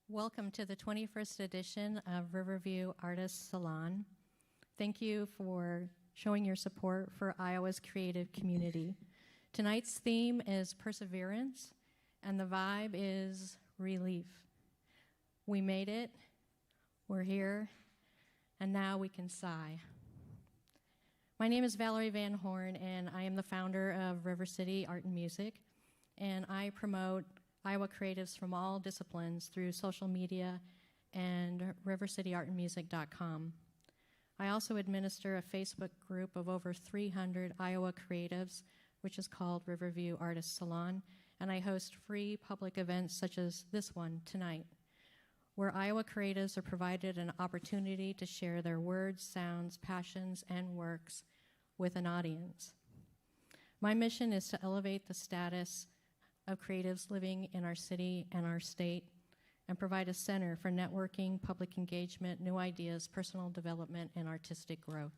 Welcome to the 21st edition of Riverview Artists Salon. Thank you for showing your support for Iowa's creative community. Tonight's theme is perseverance, and the vibe is relief. We made it, we're here, and now we can sigh. My name is Valerie Van Horn, and I am the founder of River City Art and Music, and I promote Iowa creatives from all disciplines through social media and rivercityartandmusic.com. I also administer a Facebook group of over 300 Iowa creatives, which is called Riverview Artists Salon, and I host free public events such as this one tonight, where Iowa creatives are provided an opportunity to share their words, sounds, passions, and works with an audience. My mission is to elevate the status of creatives living in our city and our state and provide a center for networking, public engagement, new ideas, personal development, and artistic growth.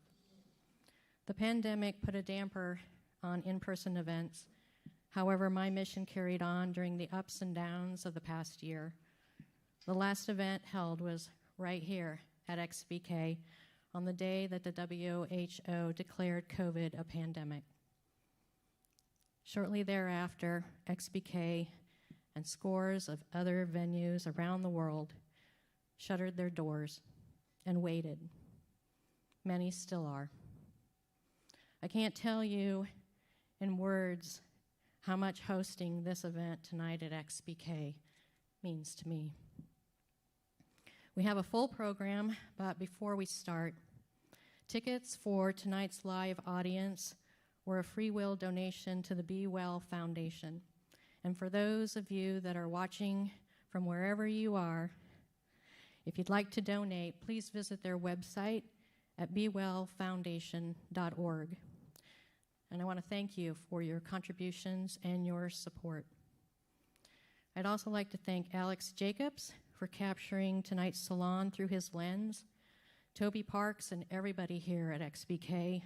The pandemic put a damper on in-person events. However, my mission carried on during the ups and downs of the past year. The last event held was right here at XBK on the day that the WHO declared COVID a pandemic. Shortly thereafter, XBK and scores of other venues around the world shuttered their doors and waited. Many still are. I can't tell you in words how much hosting this event tonight at XBK means to me. We have a full program, but before we start, tickets for tonight's live audience were a free will donation to the B.Well Foundation. And for those of you that are watching from wherever you are, if you'd like to donate, please visit their website at bwellfoundation.org. And I want to thank you for your contributions and your support. I'd also like to thank Alex Jacobs for capturing tonight's salon through his lens, Toby Parks and everybody here at XBK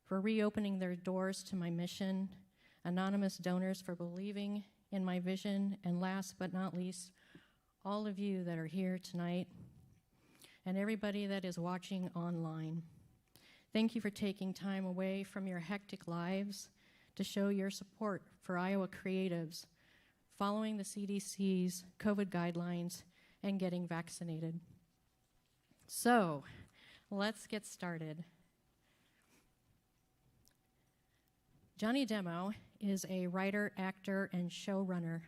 for reopening their doors to my mission, anonymous donors for believing in my vision, and last but not least, all of you that are here tonight, and everybody that is watching online. Thank you for taking time away from your hectic lives to show your support for Iowa creatives, following the CDC's COVID guidelines and getting vaccinated. So, let's get started. Johnny Demo is a writer, actor, and showrunner.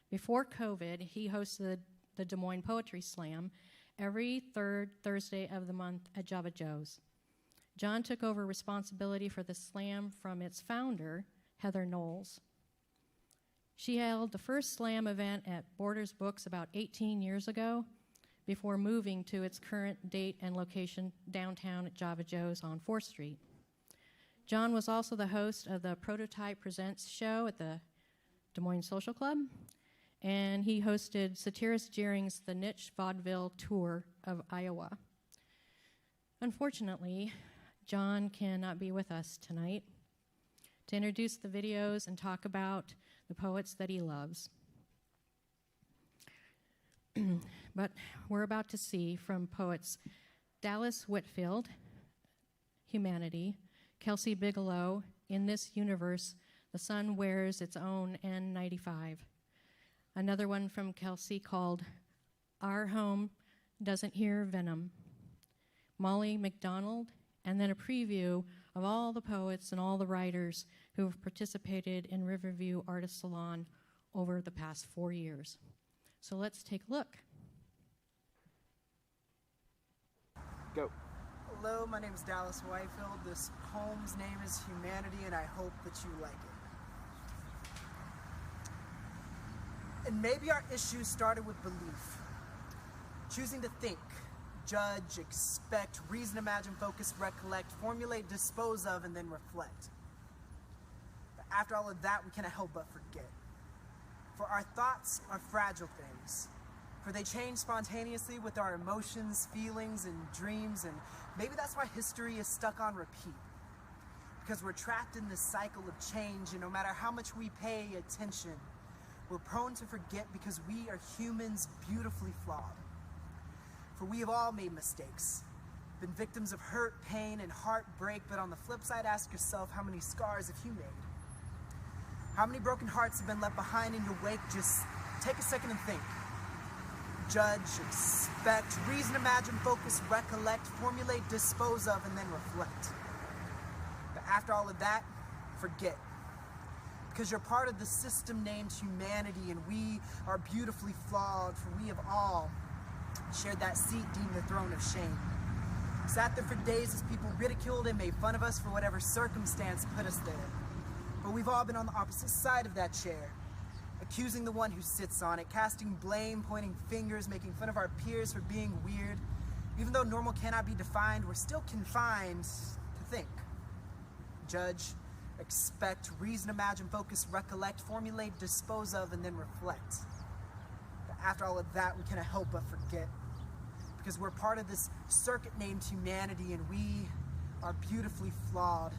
Before COVID, he hosted the Des Moines Poetry Slam every third Thursday of the month at Java Joe's. John took over responsibility for the slam from its founder, Heather Knowles. She held the first slam event at Borders Books about 18 years ago before moving to its current date and location downtown at Java Joe's on 4th Street. John was also the host of the Prototype Presents show at the Des Moines Social Club, and he hosted Satirist Jering's The Niche Vaudeville Tour of Iowa. Unfortunately, John cannot be with us tonight to introduce the videos and talk about the poets that he loves. But we're about to see from poets Dallas Whitfield, Humanity, Kelsey Bigelow, In This Universe, The Sun Wears Its Own N95. Another one from Kelsey called Our Home Doesn't Hear Venom. Molly McDonald, and then a preview of all the poets and all the writers who have participated in Riverview Artist Salon over the past 4 years. So let's take a look. Go. Hello, my name is Dallas Whitefield. This poem's name is Humanity, and I hope that you like it. And maybe our issues started with belief. Choosing to think, judge, expect, reason, imagine, focus, recollect, formulate, dispose of, and then reflect. But after all of that, we cannot help but forget. For our thoughts are fragile things. For they change spontaneously with our emotions, feelings, and dreams, and maybe that's why history is stuck on repeat. Because we're trapped in this cycle of change, and no matter how much we pay attention, We're prone to forget because we are humans beautifully flawed. For we have all made mistakes, been victims of hurt, pain, and heartbreak, but on the flip side, ask yourself, how many scars have you made? How many broken hearts have been left behind in your wake? Just take a second and think. Judge, expect, reason, imagine, focus, recollect, formulate, dispose of, and then reflect. But after all of that, forget. Because you're part of the system named humanity, and we are beautifully flawed, for we have all shared that seat deemed the throne of shame. Sat there for days as people ridiculed and made fun of us for whatever circumstance put us there. But we've all been on the opposite side of that chair, accusing the one who sits on it, casting blame, pointing fingers, making fun of our peers for being weird. Even though normal cannot be defined, we're still confined to think. Judge, expect, reason, imagine, focus, recollect, formulate, dispose of, and then reflect. But after all of that, we cannot help but forget. Because we're part of this circuit named humanity, and we are beautifully flawed.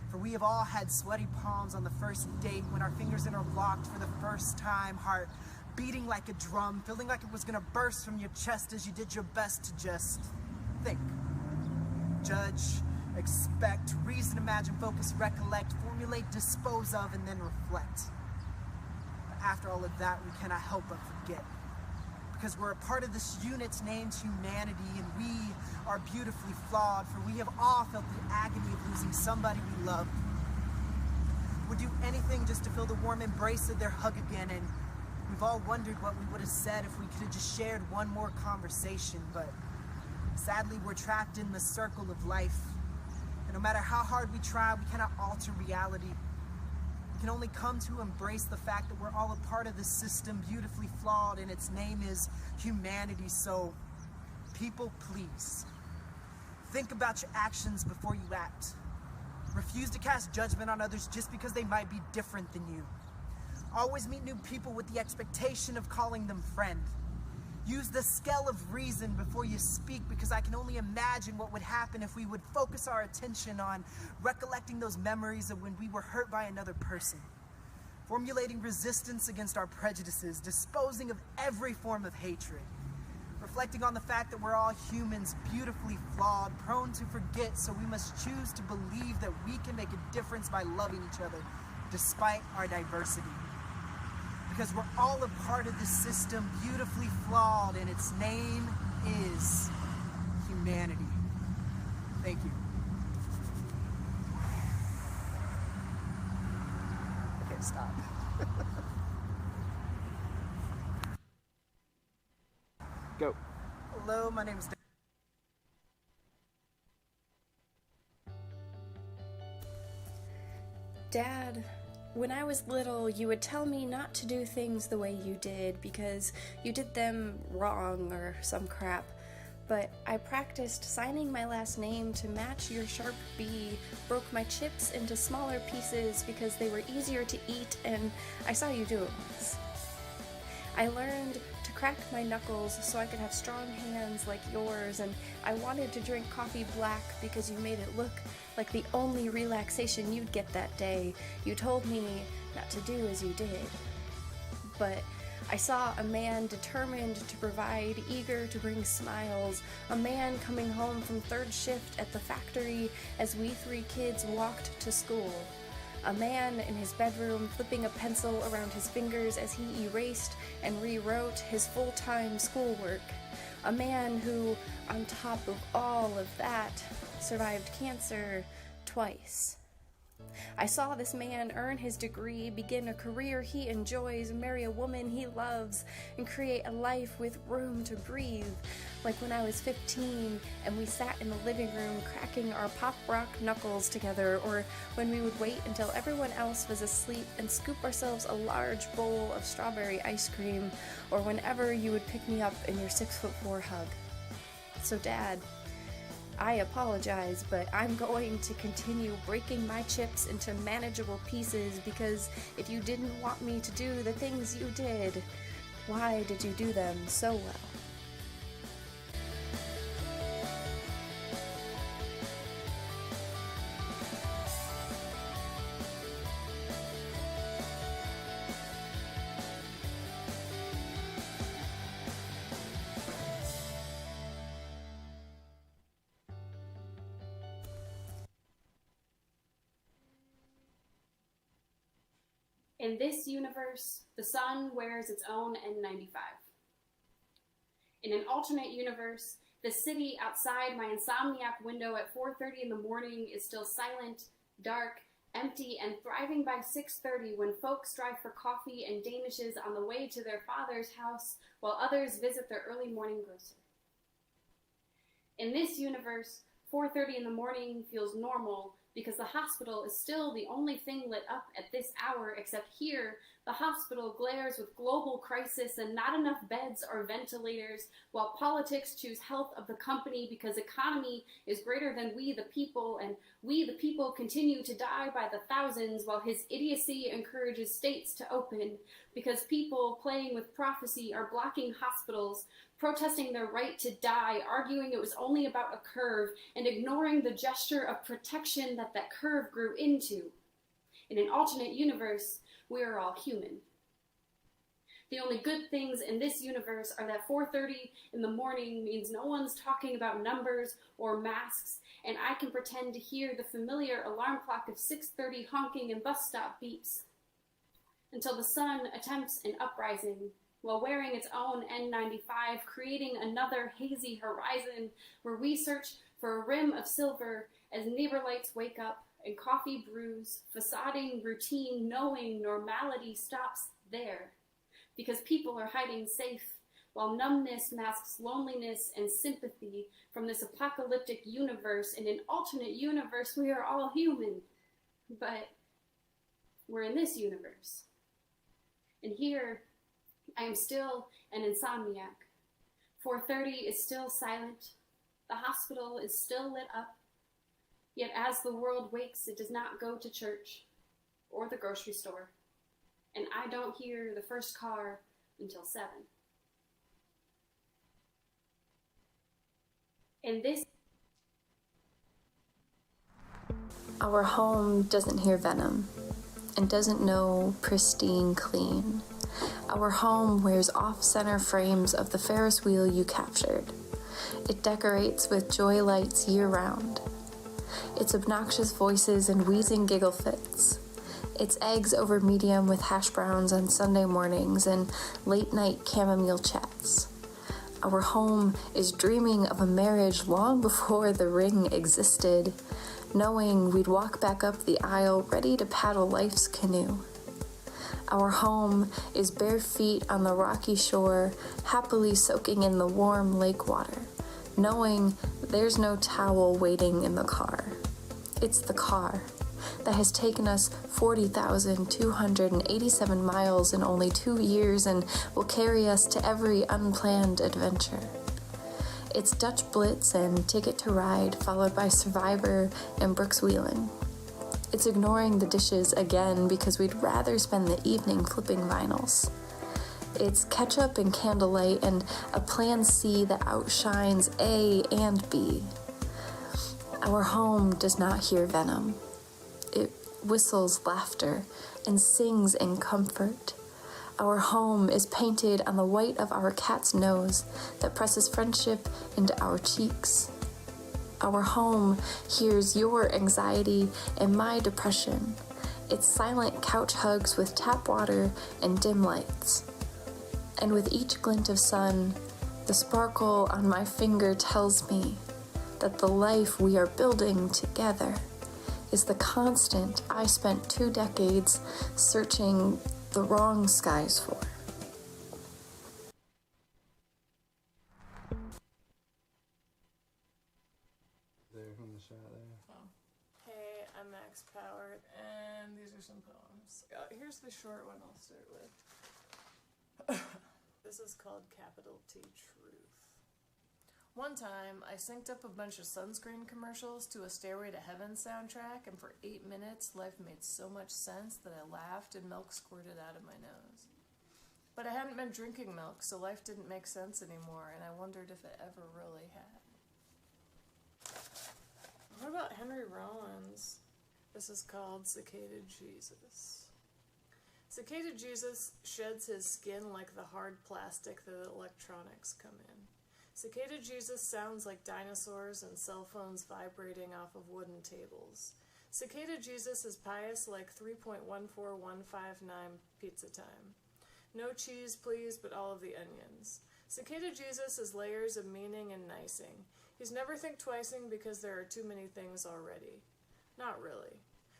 For we have all had sweaty palms on the first date when our fingers interlocked for the first time, heart beating like a drum, feeling like it was gonna burst from your chest as you did your best to just think. Judge, expect, reason, imagine, focus, recollect, formulate, dispose of, and then reflect. But after all of that, we cannot help but forget. Because we're a part of this unit named humanity, and we are beautifully flawed, for we have all felt the agony of losing somebody we love. Would do anything just to feel the warm embrace of their hug again, and we've all wondered what we would have said if we could have just shared one more conversation, but sadly we're trapped in the circle of life. And no matter how hard we try, we cannot alter reality. We can only come to embrace the fact that we're all a part of this system, beautifully flawed, and its name is humanity. So, people, please, think about your actions before you act. Refuse to cast judgment on others just because they might be different than you. Always meet new people with the expectation of calling them friend. Use the scale of reason before you speak, because I can only imagine what would happen if we would focus our attention on recollecting those memories of when we were hurt by another person. Formulating resistance against our prejudices, disposing of every form of hatred. Reflecting on the fact that we're all humans, beautifully flawed, prone to forget, so we must choose to believe that we can make a difference by loving each other, despite our diversity. Because we're all a part of this system, beautifully flawed, and its name is humanity. Thank you. Okay, stop. Go. Hello, my name is Dad, when I was little, you would tell me not to do things the way you did because you did them wrong or some crap. But I practiced signing my last name to match your sharp B, broke my chips into smaller pieces because they were easier to eat, and I saw you do it once. I learned to crack my knuckles so I could have strong hands like yours, and I wanted to drink coffee black because you made it look like the only relaxation you'd get that day. You told me not to do as you did. But I saw a man determined to provide, eager to bring smiles, a man coming home from third shift at the factory as we three kids walked to school. A man in his bedroom flipping a pencil around his fingers as he erased and rewrote his full-time schoolwork. A man who, on top of all of that, survived cancer twice. I saw this man earn his degree, begin a career he enjoys, marry a woman he loves, and create a life with room to breathe. Like when I was 15 and we sat in the living room cracking our pop rock knuckles together, or when we would wait until everyone else was asleep and scoop ourselves a large bowl of strawberry ice cream, or whenever you would pick me up in your 6'4" hug. So Dad, I apologize, but I'm going to continue breaking my chips into manageable pieces because if you didn't want me to do the things you did, why did you do them so well? In this universe, the sun wears its own N95. In an alternate universe, the city outside my insomniac window at 4:30 in the morning is still silent, dark, empty, and thriving by 6:30 when folks drive for coffee and danishes on the way to their father's house while others visit their early morning grocer. In this universe, 4:30 in the morning feels normal because the hospital is still the only thing lit up at this hour, except here, the hospital glares with global crisis and not enough beds or ventilators, while politics choose health of the company because economy is greater than we the people, and we the people continue to die by the thousands, while his idiocy encourages states to open, because people playing with prophecy are blocking hospitals, protesting their right to die, arguing it was only about a curve, and ignoring the gesture of protection that that curve grew into. In an alternate universe, we are all human. The only good things in this universe are that 4:30 in the morning means no one's talking about numbers or masks, and I can pretend to hear the familiar alarm clock of 6:30 honking and bus stop beeps. Until the sun attempts an uprising, while wearing its own N95, creating another hazy horizon where we search for a rim of silver as neighbor lights wake up and coffee brews, facading routine, knowing normality stops there. Because people are hiding safe, while numbness masks loneliness and sympathy from this apocalyptic universe. In an alternate universe, we are all human. But we're in this universe. And here, I am still an insomniac. 4:30 is still silent. The hospital is still lit up. Yet as the world wakes, it does not go to church or the grocery store. And I don't hear the first car until 7. In this, Our home doesn't hear venom and doesn't know pristine clean. Our home wears off-center frames of the Ferris wheel you captured. It decorates with joy lights year-round. Its obnoxious voices and wheezing giggle fits. Its eggs over medium with hash browns on Sunday mornings and late-night chamomile chats. Our home is dreaming of a marriage long before the ring existed, knowing we'd walk back up the aisle ready to paddle life's canoe. Our home is bare feet on the rocky shore, happily soaking in the warm lake water, knowing there's no towel waiting in the car. It's the car that has taken us 40,287 miles in only 2 years and will carry us to every unplanned adventure. It's Dutch Blitz and Ticket to Ride, followed by Survivor and Brooks Wheeling. It's ignoring the dishes again because we'd rather spend the evening flipping vinyls. It's ketchup and candlelight and a plan C that outshines A and B. Our home does not hear venom. It whistles laughter and sings in comfort. Our home is painted on the white of our cat's nose that presses friendship into our cheeks. Our home hears your anxiety and my depression. It's silent couch hugs with tap water and dim lights. And with each glint of sun, the sparkle on my finger tells me that the life we are building together is the constant I spent 2 decades searching the wrong skies for. There from the shot there. Hey, I'm Max Power, and these are some poems. Here's the short one I'll start with. This is called Capital T Truth. One time, I synced up a bunch of sunscreen commercials to a Stairway to Heaven soundtrack, and for 8 minutes, life made so much sense that I laughed and milk squirted out of my nose. But I hadn't been drinking milk, so life didn't make sense anymore, and I wondered if it ever really had. What about Henry Rollins? This is called Cicada Jesus. Cicada Jesus sheds his skin like the hard plastic that electronics come in. Cicada Jesus sounds like dinosaurs and cell phones vibrating off of wooden tables. Cicada Jesus is pious like 3.14159 pizza time. No cheese, please, but all of the onions. Cicada Jesus is layers of meaning and nicing. He's never think twicing because there are too many things already. Not really.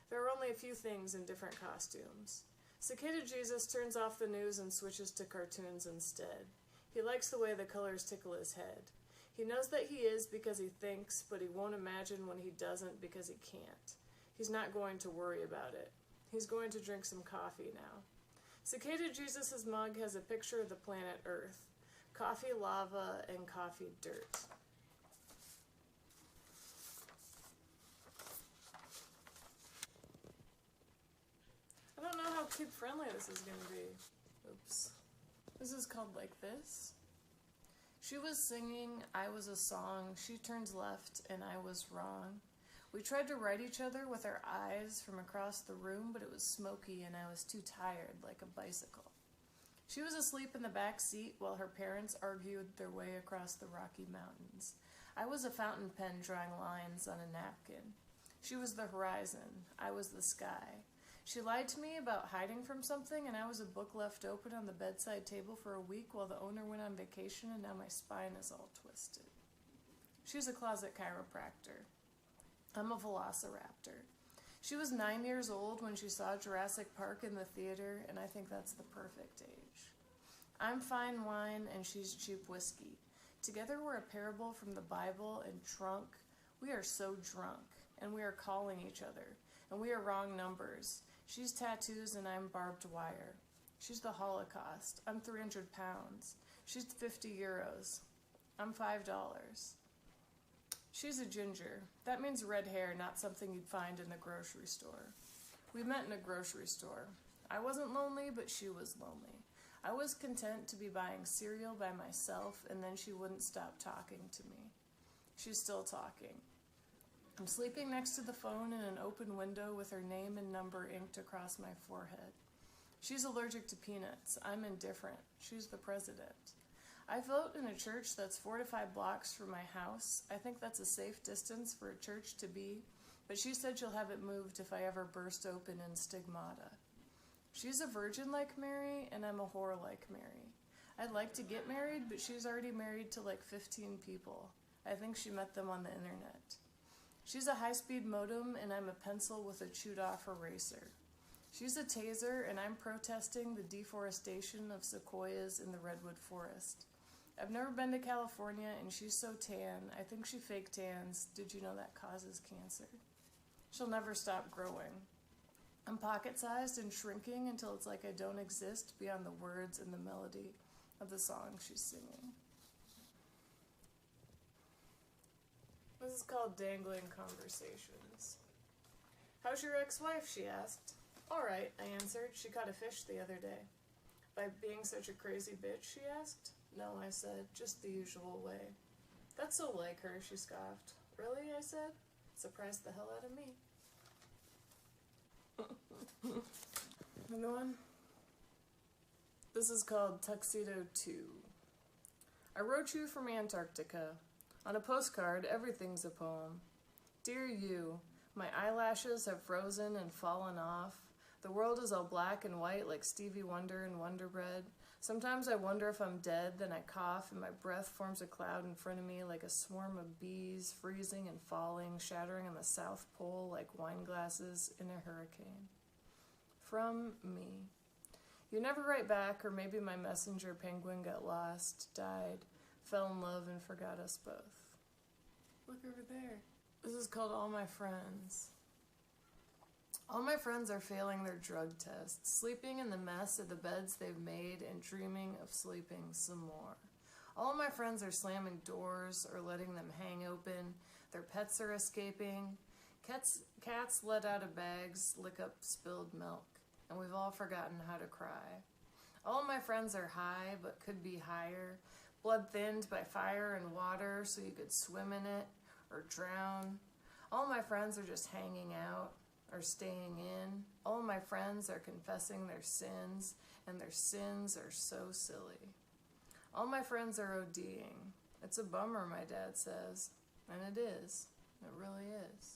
There are only a few things in different costumes. Cicada Jesus turns off the news and switches to cartoons instead. He likes the way the colors tickle his head. He knows that he is because he thinks, but he won't imagine when he doesn't because he can't. He's not going to worry about it. He's going to drink some coffee now. Cicada Jesus' mug has a picture of the planet Earth. Coffee lava and coffee dirt. I don't know how kid-friendly this is going to be. Oops. This is called Like This. She was singing, I was a song, she turns left and I was wrong. We tried to write each other with our eyes from across the room, but it was smoky and I was too tired, like a bicycle. She was asleep in the back seat while her parents argued their way across the Rocky Mountains. I was a fountain pen drawing lines on a napkin. She was the horizon, I was the sky. She lied to me about hiding from something, and I was a book left open on the bedside table for a week while the owner went on vacation, and now my spine is all twisted. She's a closet chiropractor. I'm a velociraptor. She was 9 years old when she saw Jurassic Park in the theater, and I think that's the perfect age. I'm fine wine, and she's cheap whiskey. Together we're a parable from the Bible, and drunk. We are so drunk, and we are calling each other, and we are wrong numbers. She's tattoos and I'm barbed wire. She's the Holocaust. I'm 300 pounds. She's 50 euros. I'm $5. She's a ginger. That means red hair, not something you'd find in a grocery store. We met in a grocery store. I wasn't lonely, but she was lonely. I was content to be buying cereal by myself, and then she wouldn't stop talking to me. She's still talking. I'm sleeping next to the phone in an open window with her name and number inked across my forehead. She's allergic to peanuts. I'm indifferent. She's the president. I vote in a church that's 4 to 5 blocks from my house. I think that's a safe distance for a church to be, but she said she'll have it moved if I ever burst open in stigmata. She's a virgin like Mary, and I'm a whore like Mary. I'd like to get married, but she's already married to like 15 people. I think she met them on the internet. She's a high-speed modem, and I'm a pencil with a chewed-off eraser. She's a taser, and I'm protesting the deforestation of sequoias in the redwood forest. I've never been to California, and she's so tan. I think she fake tans. Did you know that causes cancer? She'll never stop growing. I'm pocket-sized and shrinking until it's like I don't exist beyond the words and the melody of the song she's singing. This is called Dangling Conversations. How's your ex-wife? She asked. All right, I answered. She caught a fish the other day. By being such a crazy bitch? She asked. No, I said, just the usual way. That's so like her, she scoffed. Really? I said. Surprised the hell out of me. Another one? This is called Tuxedo 2. I wrote you from Antarctica. On a postcard, everything's a poem. Dear you, my eyelashes have frozen and fallen off. The world is all black and white like Stevie Wonder and Wonder Bread. Sometimes I wonder if I'm dead, then I cough and my breath forms a cloud in front of me like a swarm of bees, freezing and falling, shattering on the South Pole like wine glasses in a hurricane. From me. You never write back, or maybe my messenger penguin got lost, died, fell in love and forgot us both. Look over there. This is called All My Friends. All my friends are failing their drug tests, sleeping in the mess of the beds they've made and dreaming of sleeping some more. All my friends are slamming doors or letting them hang open. Their pets are escaping. Cats let out of bags, lick up spilled milk, and we've all forgotten how to cry. All my friends are high, but could be higher, blood thinned by fire and water so you could swim in it or drown. All my friends are just hanging out or staying in. All my friends are confessing their sins, and their sins are so silly. All my friends are ODing. It's a bummer, my dad says. And it is. It really is.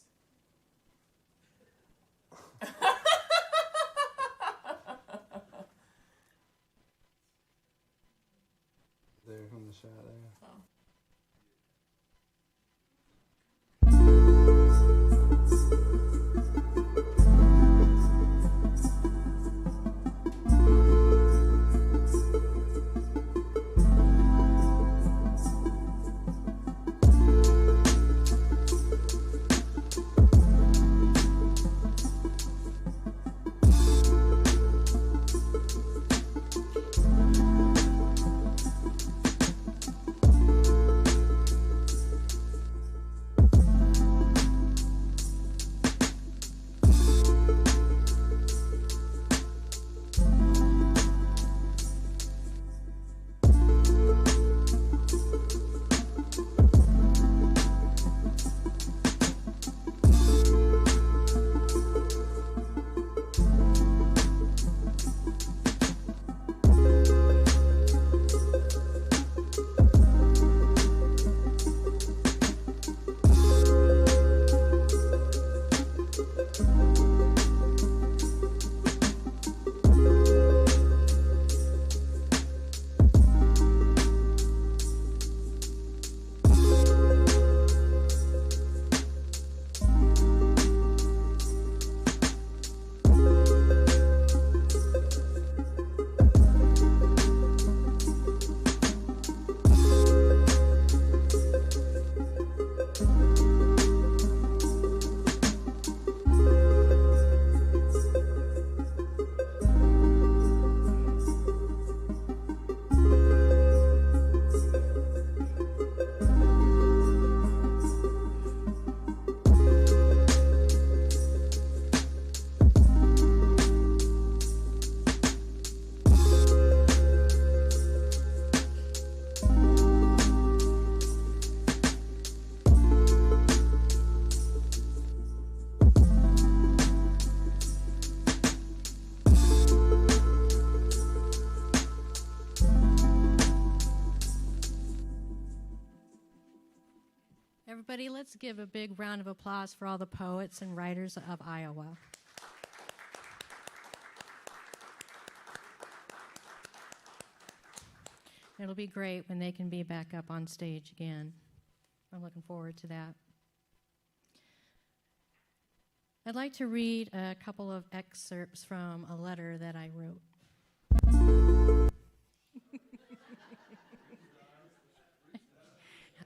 There on the shot there. Oh. Everybody, let's give a big round of applause for all the poets and writers of Iowa. It'll be great when they can be back up on stage again. I'm looking forward to that. I'd like to read a couple of excerpts from a letter that I wrote.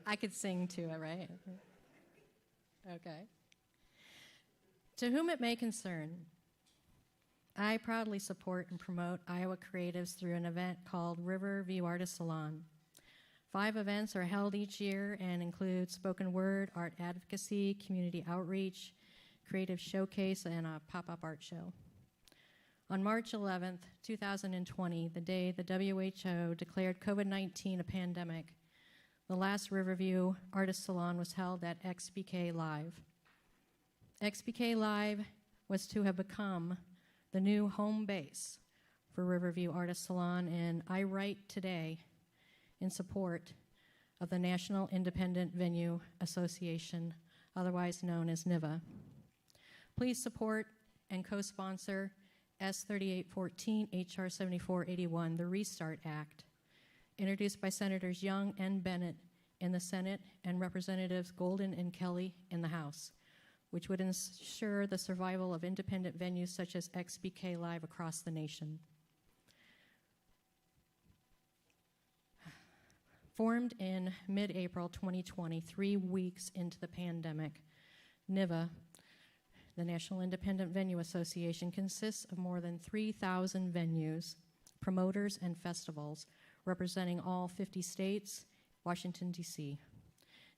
I could sing to it, right? Okay. To whom it may concern, I proudly support and promote Iowa creatives through an event called Riverview Artist Salon. 5 events are held each year and include spoken word, art advocacy, community outreach, creative showcase, and a pop-up art show. On March 11th, 2020, the day the WHO declared COVID-19 a pandemic, the last Riverview Artist Salon was held at XBK Live. XBK Live was to have become the new home base for Riverview Artist Salon, and I write today in support of the National Independent Venue Association, otherwise known as NIVA. Please support and co-sponsor S3814 HR 7481, the Restart Act, introduced by Senators Young and Bennett in the Senate and Representatives Golden and Kelly in the House, which would ensure the survival of independent venues such as XBK Live across the nation. Formed in mid-April 2020, 3 weeks into the pandemic, NIVA, the National Independent Venue Association, consists of more than 3,000 venues, promoters, and festivals representing all 50 states, Washington, D.C.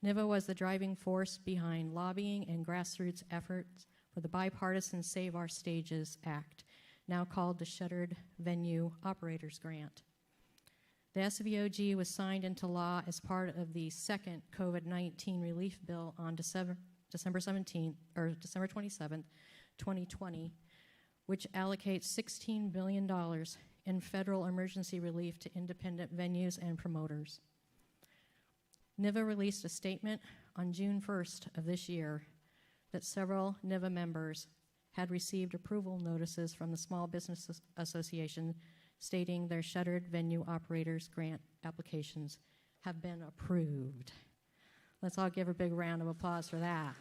NIVA was the driving force behind lobbying and grassroots efforts for the bipartisan Save Our Stages Act, now called the Shuttered Venue Operators Grant. The SVOG was signed into law as part of the second COVID-19 relief bill on December 27, 2020, which allocates $16 billion in federal emergency relief to independent venues and promoters. NIVA released a statement on June 1st of this year that several NIVA members had received approval notices from the Small Business Association stating their shuttered venue operators grant applications have been approved. Let's all give a big round of applause for that.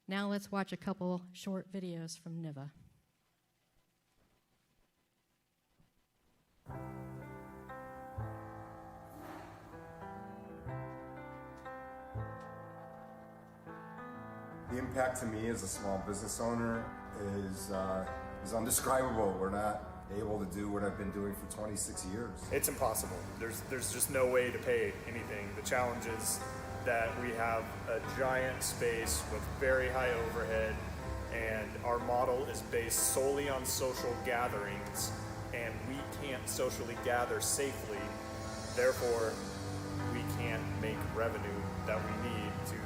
Now let's watch a couple short videos from NIVA. The impact to me as a small business owner is undescribable. We're not able to do what I've been doing for 26 years. It's impossible. There's just no way to pay anything. The challenge is that we have a giant space with very high overhead, and our model is based solely on social gatherings, and we can't socially gather safely. Therefore, we can't make revenue that we need to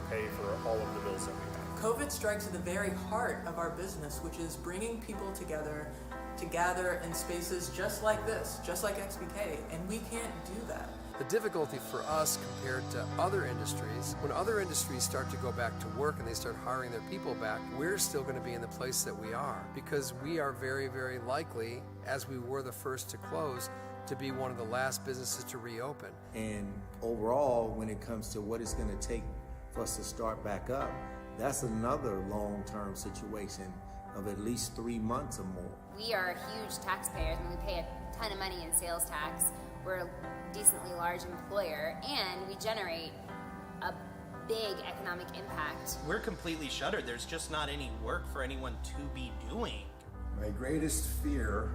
pay for all of the bills that we have. COVID strikes at the very heart of our business, which is bringing people together to gather in spaces just like this, just like XBK, and we can't do that. The difficulty for us compared to other industries, when other industries start to go back to work and they start hiring their people back, we're still going to be in the place that we are because we are very, very likely, as we were the first to close, to be one of the last businesses to reopen. And overall, when it comes to what it's going to take for us to start back up, that's another long-term situation of at least 3 months or more. We are huge taxpayers and we pay a ton of money in sales tax. We're a decently large employer and we generate a big economic impact. We're completely shuttered. There's just not any work for anyone to be doing. My greatest fear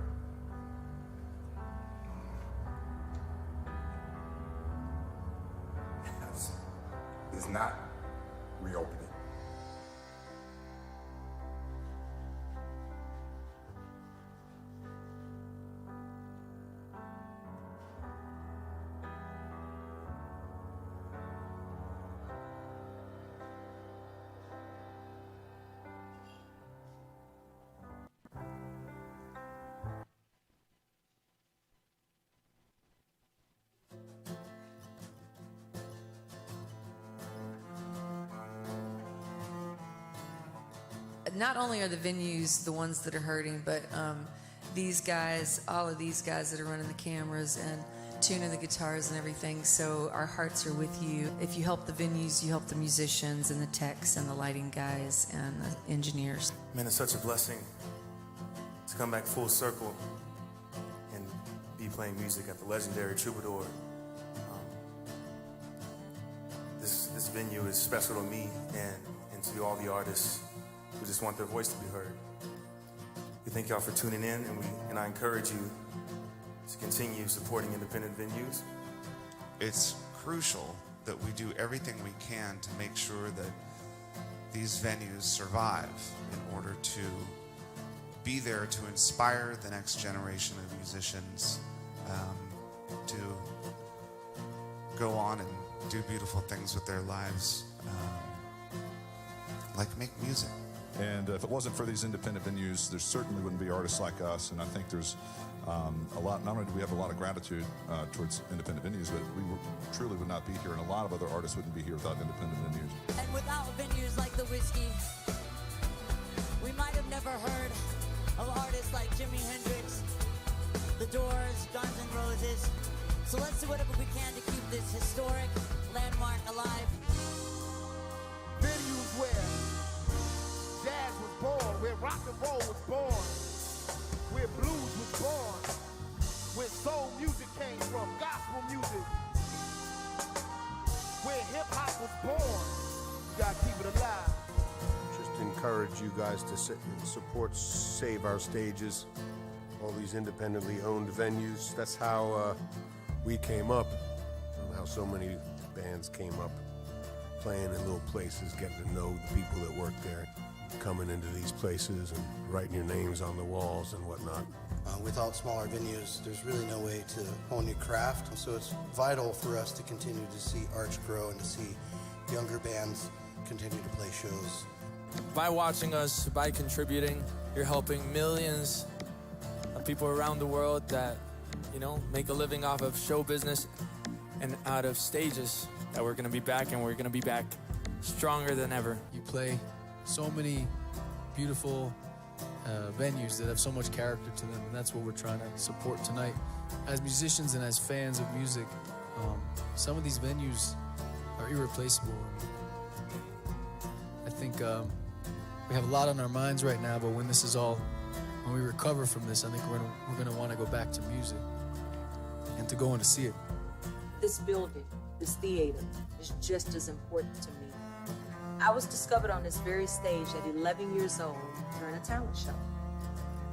is not reopening. Not only are the venues the ones that are hurting, but these guys, all of these guys that are running the cameras and tuning the guitars and everything, so our hearts are with you. If you help the venues, you help the musicians and the techs and the lighting guys and the engineers. Man, it's such a blessing to come back full circle and be playing music at the legendary Troubadour. This venue is special to me and to all the artists who just want their voice to be heard. We thank y'all for tuning in, and I encourage you to continue supporting independent venues. It's crucial that we do everything we can to make sure that these venues survive in order to be there to inspire the next generation of musicians to go on and do beautiful things with their lives, like make music. And if it wasn't for these independent venues, there certainly wouldn't be artists like us. And I think there's a lot, not only do we have a lot of gratitude towards independent venues, but we truly would not be here, and a lot of other artists wouldn't be here without independent venues. And without venues like the Whiskey, we might have never heard of artists like Jimi Hendrix, The Doors, Guns N' Roses. So let's do whatever we can to keep this historic landmark alive. Venues where jazz was born, where rock and roll was born, where blues was born, where soul music came from, gospel music, where hip hop was born. You gotta keep it alive. Just encourage you guys to support Save Our Stages, all these independently owned venues. That's how we came up, and how so many bands came up, playing in little places, getting to know the people that work there, coming into these places and writing your names on the walls and whatnot. Without smaller venues, there's really no way to hone your craft. So it's vital for us to continue to see Arch grow and to see younger bands continue to play shows. By watching us, by contributing, you're helping millions of people around the world that, make a living off of show business and out of stages. that we're going to be back, and we're going to be back stronger than ever. You play so many beautiful venues that have so much character to them, and that's what we're trying to support tonight. As musicians and as fans of music, some of these venues are irreplaceable. I think we have a lot on our minds right now, but when this is all, when we recover from this, I think we're gonna want to go back to music and to go in to see it. This building, this theater, is just as important to me. I was discovered on this very stage at 11 years old during a talent show.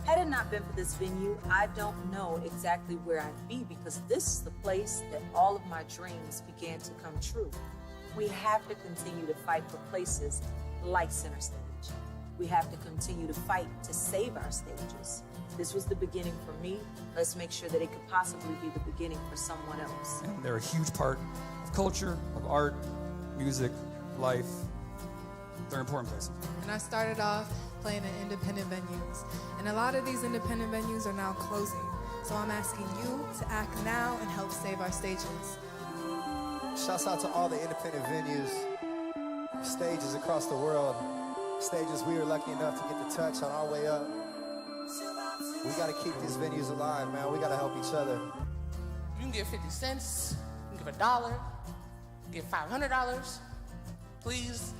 Had it not been for this venue, I don't know exactly where I'd be, because this is the place that all of my dreams began to come true. We have to continue to fight for places like Center Stage. We have to continue to fight to save our stages. This was the beginning for me. Let's make sure that it could possibly be the beginning for someone else. And they're a huge part of culture, of art, music, life. They're important places. And I started off playing in independent venues. And a lot of these independent venues are now closing. So I'm asking you to act now and help save our stages. Shouts out to all the independent venues, stages across the world, stages we were lucky enough to get to touch on our way up. We gotta keep these venues alive, man. We gotta help each other. You can give 50 cents, you can give $1, give $500. Please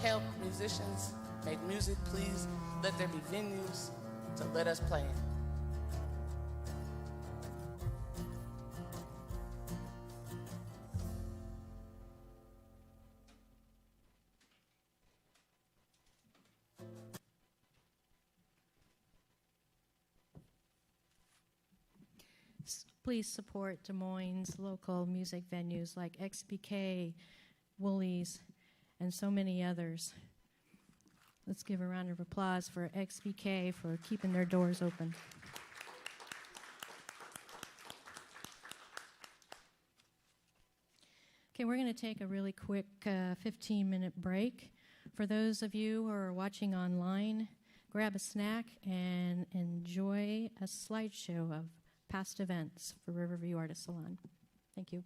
help musicians make music. Please let there be venues to let us play in. Please support Des Moines' local music venues like XBK, Woolies, and so many others. Let's give a round of applause for XBK for keeping their doors open. Okay, we're going to take a really quick 15-minute break. For those of you who are watching online, grab a snack and enjoy a slideshow of past events for Riverview Artist Salon. Thank you.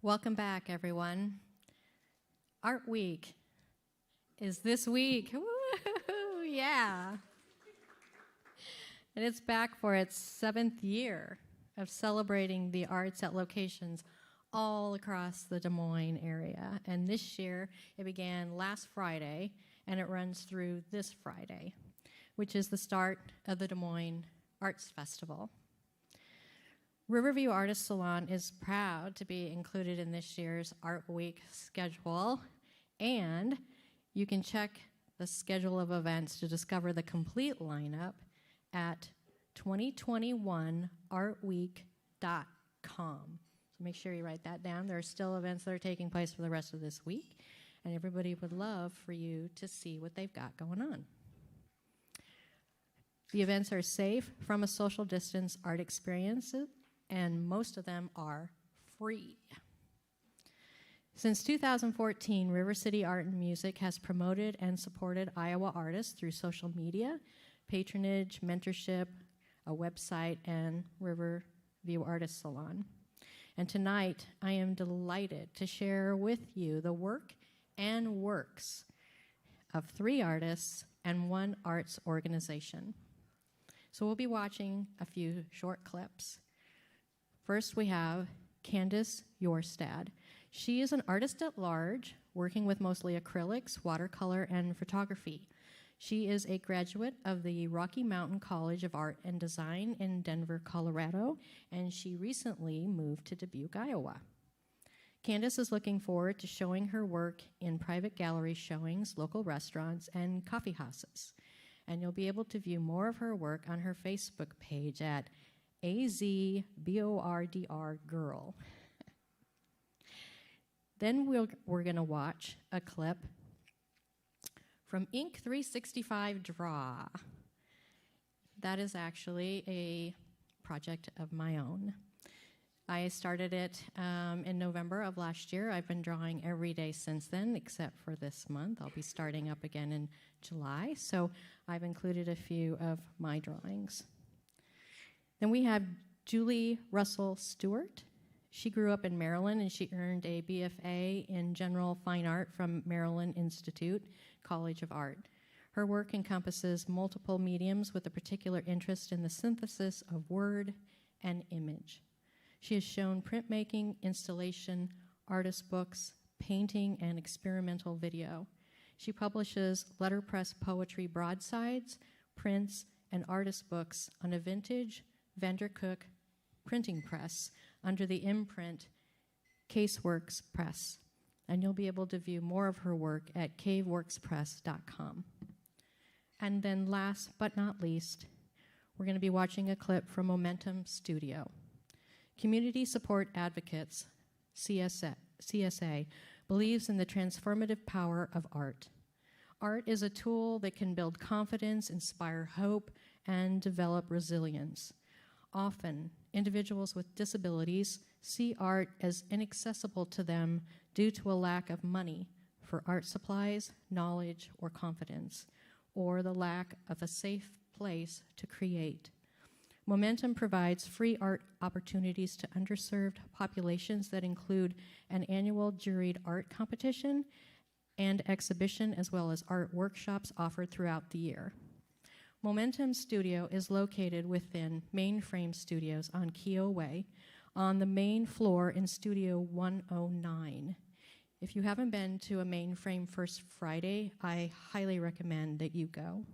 Welcome back, everyone. Art Week is this week. Woo, yeah. And it's back for its 7th year of celebrating the arts at locations all across the Des Moines area. And this year, it began last Friday, and it runs through this Friday, which is the start of the Des Moines Arts Festival. Riverview Artist Salon is proud to be included in this year's Art Week schedule, and you can check the schedule of events to discover the complete lineup at 2021artweek.com. So make sure you write that down. There are still events that are taking place for the rest of this week, and everybody would love for you to see what they've got going on. The events are safe from a social distance art experience, and most of them are free. Since 2014, River City Art and Music has promoted and supported Iowa artists through social media, patronage, mentorship, a website, and Riverview Artist Salon. And tonight, I am delighted to share with you the work and works of 3 artists and 1 arts organization. So we'll be watching a few short clips. First, we have Candace Yorstad. She is an artist at large, working with mostly acrylics, watercolor, and photography. She is a graduate of the Rocky Mountain College of Art and Design in Denver, Colorado, and she recently moved to Dubuque, Iowa. Candace is looking forward to showing her work in private gallery showings, local restaurants, and coffee houses. And you'll be able to view more of her work on her Facebook page at AZBORDR Girl. Then we're going to watch a clip from Ink 365 Draw. That is actually a project of my own. I started it in November of last year. I've been drawing every day since then, except for this month. I'll be starting up again in July, so I've included a few of my drawings. Then we have Julie Russell Stewart. She grew up in Maryland, and she earned a BFA in General Fine Art from Maryland Institute College of Art. Her work encompasses multiple mediums with a particular interest in the synthesis of word and image. She has shown printmaking, installation, artist books, painting, and experimental video. She publishes letterpress poetry broadsides, prints, and artist books on a vintage Vandercook printing press under the imprint Caseworks Press. And you'll be able to view more of her work at caveworkspress.com. And then last but not least, we're going to be watching a clip from Momentum Studio. Community Support Advocates, CSA, believes in the transformative power of art. Art is a tool that can build confidence, inspire hope, and develop resilience. Often, individuals with disabilities see art as inaccessible to them due to a lack of money for art supplies, knowledge, or confidence, or the lack of a safe place to create. Momentum provides free art opportunities to underserved populations that include an annual juried art competition and exhibition, as well as art workshops offered throughout the year. Momentum Studio is located within Mainframe Studios on Keogh Way on the main floor in Studio 109. If you haven't been to a Mainframe First Friday, I highly recommend that you go,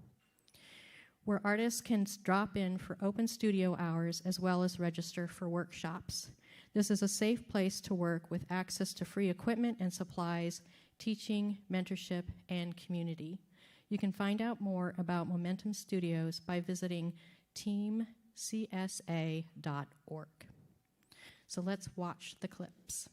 where artists can drop in for open studio hours as well as register for workshops. This is a safe place to work with access to free equipment and supplies, teaching, mentorship, and community. You can find out more about Momentum Studios by visiting teamcsa.org. So let's watch the clips.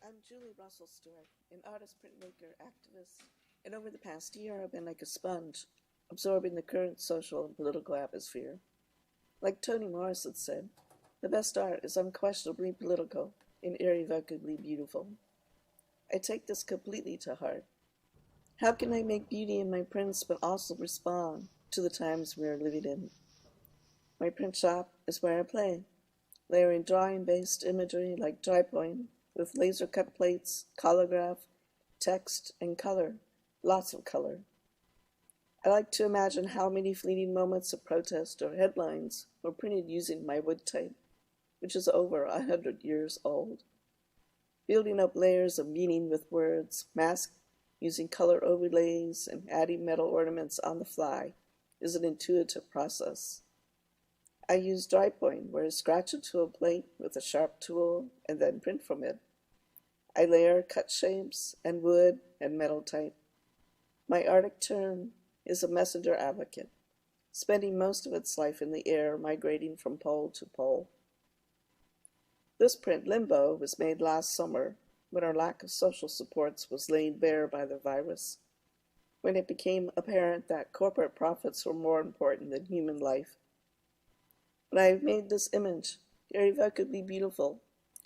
I'm Julie Russell Stewart, an artist, printmaker, activist, and over the past year I've been like a sponge, absorbing the current social and political atmosphere. Like Toni Morrison said, the best art is unquestionably political and irrevocably beautiful. I take this completely to heart. How can I make beauty in my prints but also respond to the times we are living in? My print shop is where I play, layering drawing-based imagery like dry point with laser-cut plates, colograph, text, and color, lots of color. I like to imagine how many fleeting moments of protest or headlines were printed using my wood type, which is over 100 years old. Building up layers of meaning with words, masked using color overlays, and adding metal ornaments on the fly is an intuitive process. I use dry point, where I scratch into a plate with a sharp tool and then print from it. I layer cut shapes and wood and metal type. My Arctic tern is a messenger advocate, spending most of its life in the air, migrating from pole to pole. This print, Limbo, was made last summer when our lack of social supports was laid bare by the virus, when it became apparent that corporate profits were more important than human life. But I have made this image irrevocably beautiful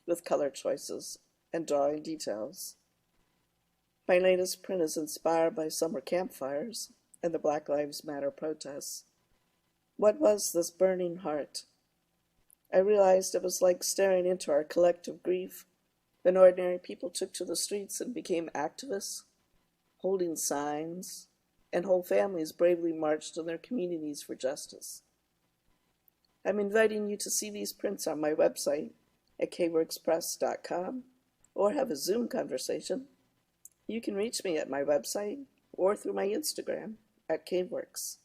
with color choices and drawing details. My latest print is inspired by summer campfires and the Black Lives Matter protests. What was this burning heart? I realized it was like staring into our collective grief when ordinary people took to the streets and became activists, holding signs, and whole families bravely marched in their communities for justice. I'm inviting you to see these prints on my website at kworkspress.com or have a Zoom conversation. You can reach me at my website or through my Instagram at kworks.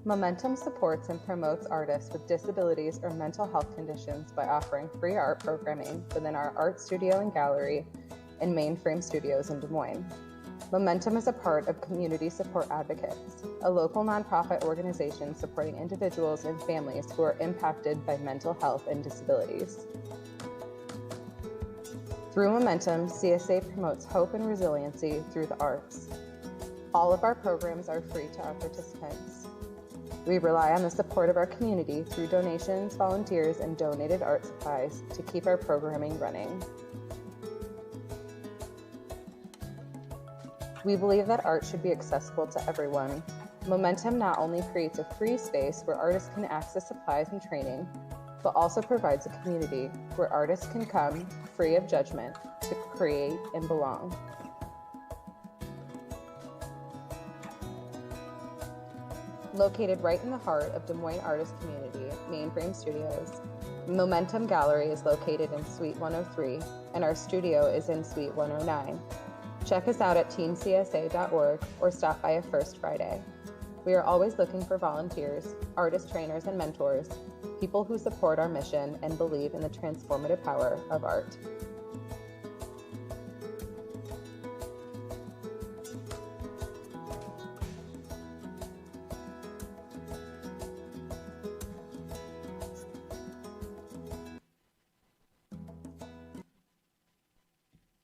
Momentum supports and promotes artists with disabilities or mental health conditions by offering free art programming within our art studio and gallery in Mainframe Studios in Des Moines. Momentum is a part of Community Support Advocates, a local nonprofit organization supporting individuals and families who are impacted by mental health and disabilities. Through Momentum, CSA promotes hope and resiliency through the arts. All of our programs are free to our participants. We rely on the support of our community through donations, volunteers, and donated art supplies to keep our programming running. We believe that art should be accessible to everyone. Momentum not only creates a free space where artists can access supplies and training, but also provides a community where artists can come free of judgment to create and belong. Located right in the heart of Des Moines artist community, Mainframe Studios, Momentum Gallery is located in Suite 103, and our studio is in Suite 109. Check us out at teencsa.org or stop by a First Friday. We are always looking for volunteers, artist trainers and mentors, people who support our mission and believe in the transformative power of art.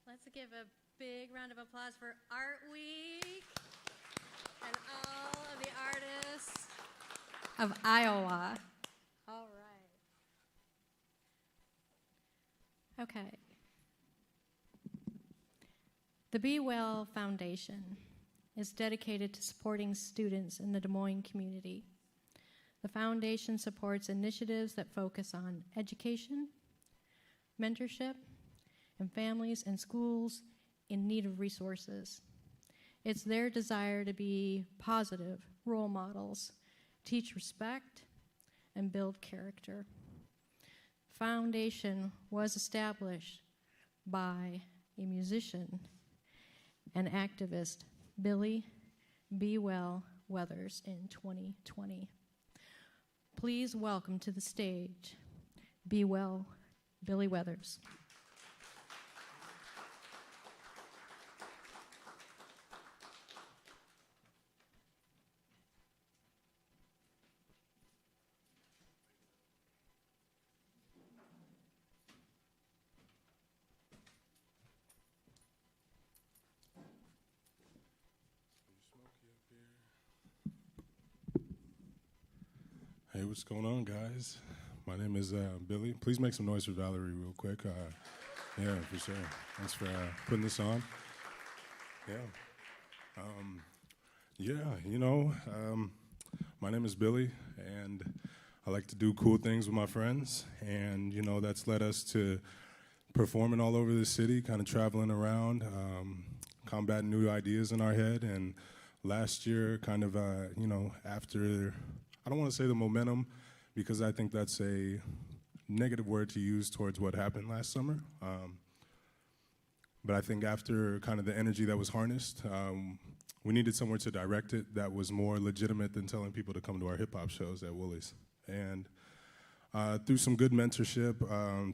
Let's give a big round of applause for Art Week and all of the artists of Iowa. All right. Okay. The B.Well Foundation is dedicated to supporting students in the Des Moines community. The foundation supports initiatives that focus on education, mentorship, and families and schools in need of resources. It's their desire to be positive role models, teach respect, and build character. The foundation was established by a musician and activist, Billy B.Well Weathers, in 2020. Please welcome to the stage, B.Well, Billy Weathers. Hey, what's going on, guys? My name is Billy. Please make some noise for Valerie real quick. Yeah, for sure. Thanks for putting this on. My name is Billy, and I like to do cool things with my friends, and, that's led us to performing all over the city, kind of traveling around, combating new ideas in our head, and last year, kind of, after... I don't want to say the momentum, because I think that's a negative word to use towards what happened last summer. But I think after kind of the energy that was harnessed, we needed somewhere to direct it that was more legitimate than telling people to come to our hip-hop shows at Woolies. And through some good mentorship,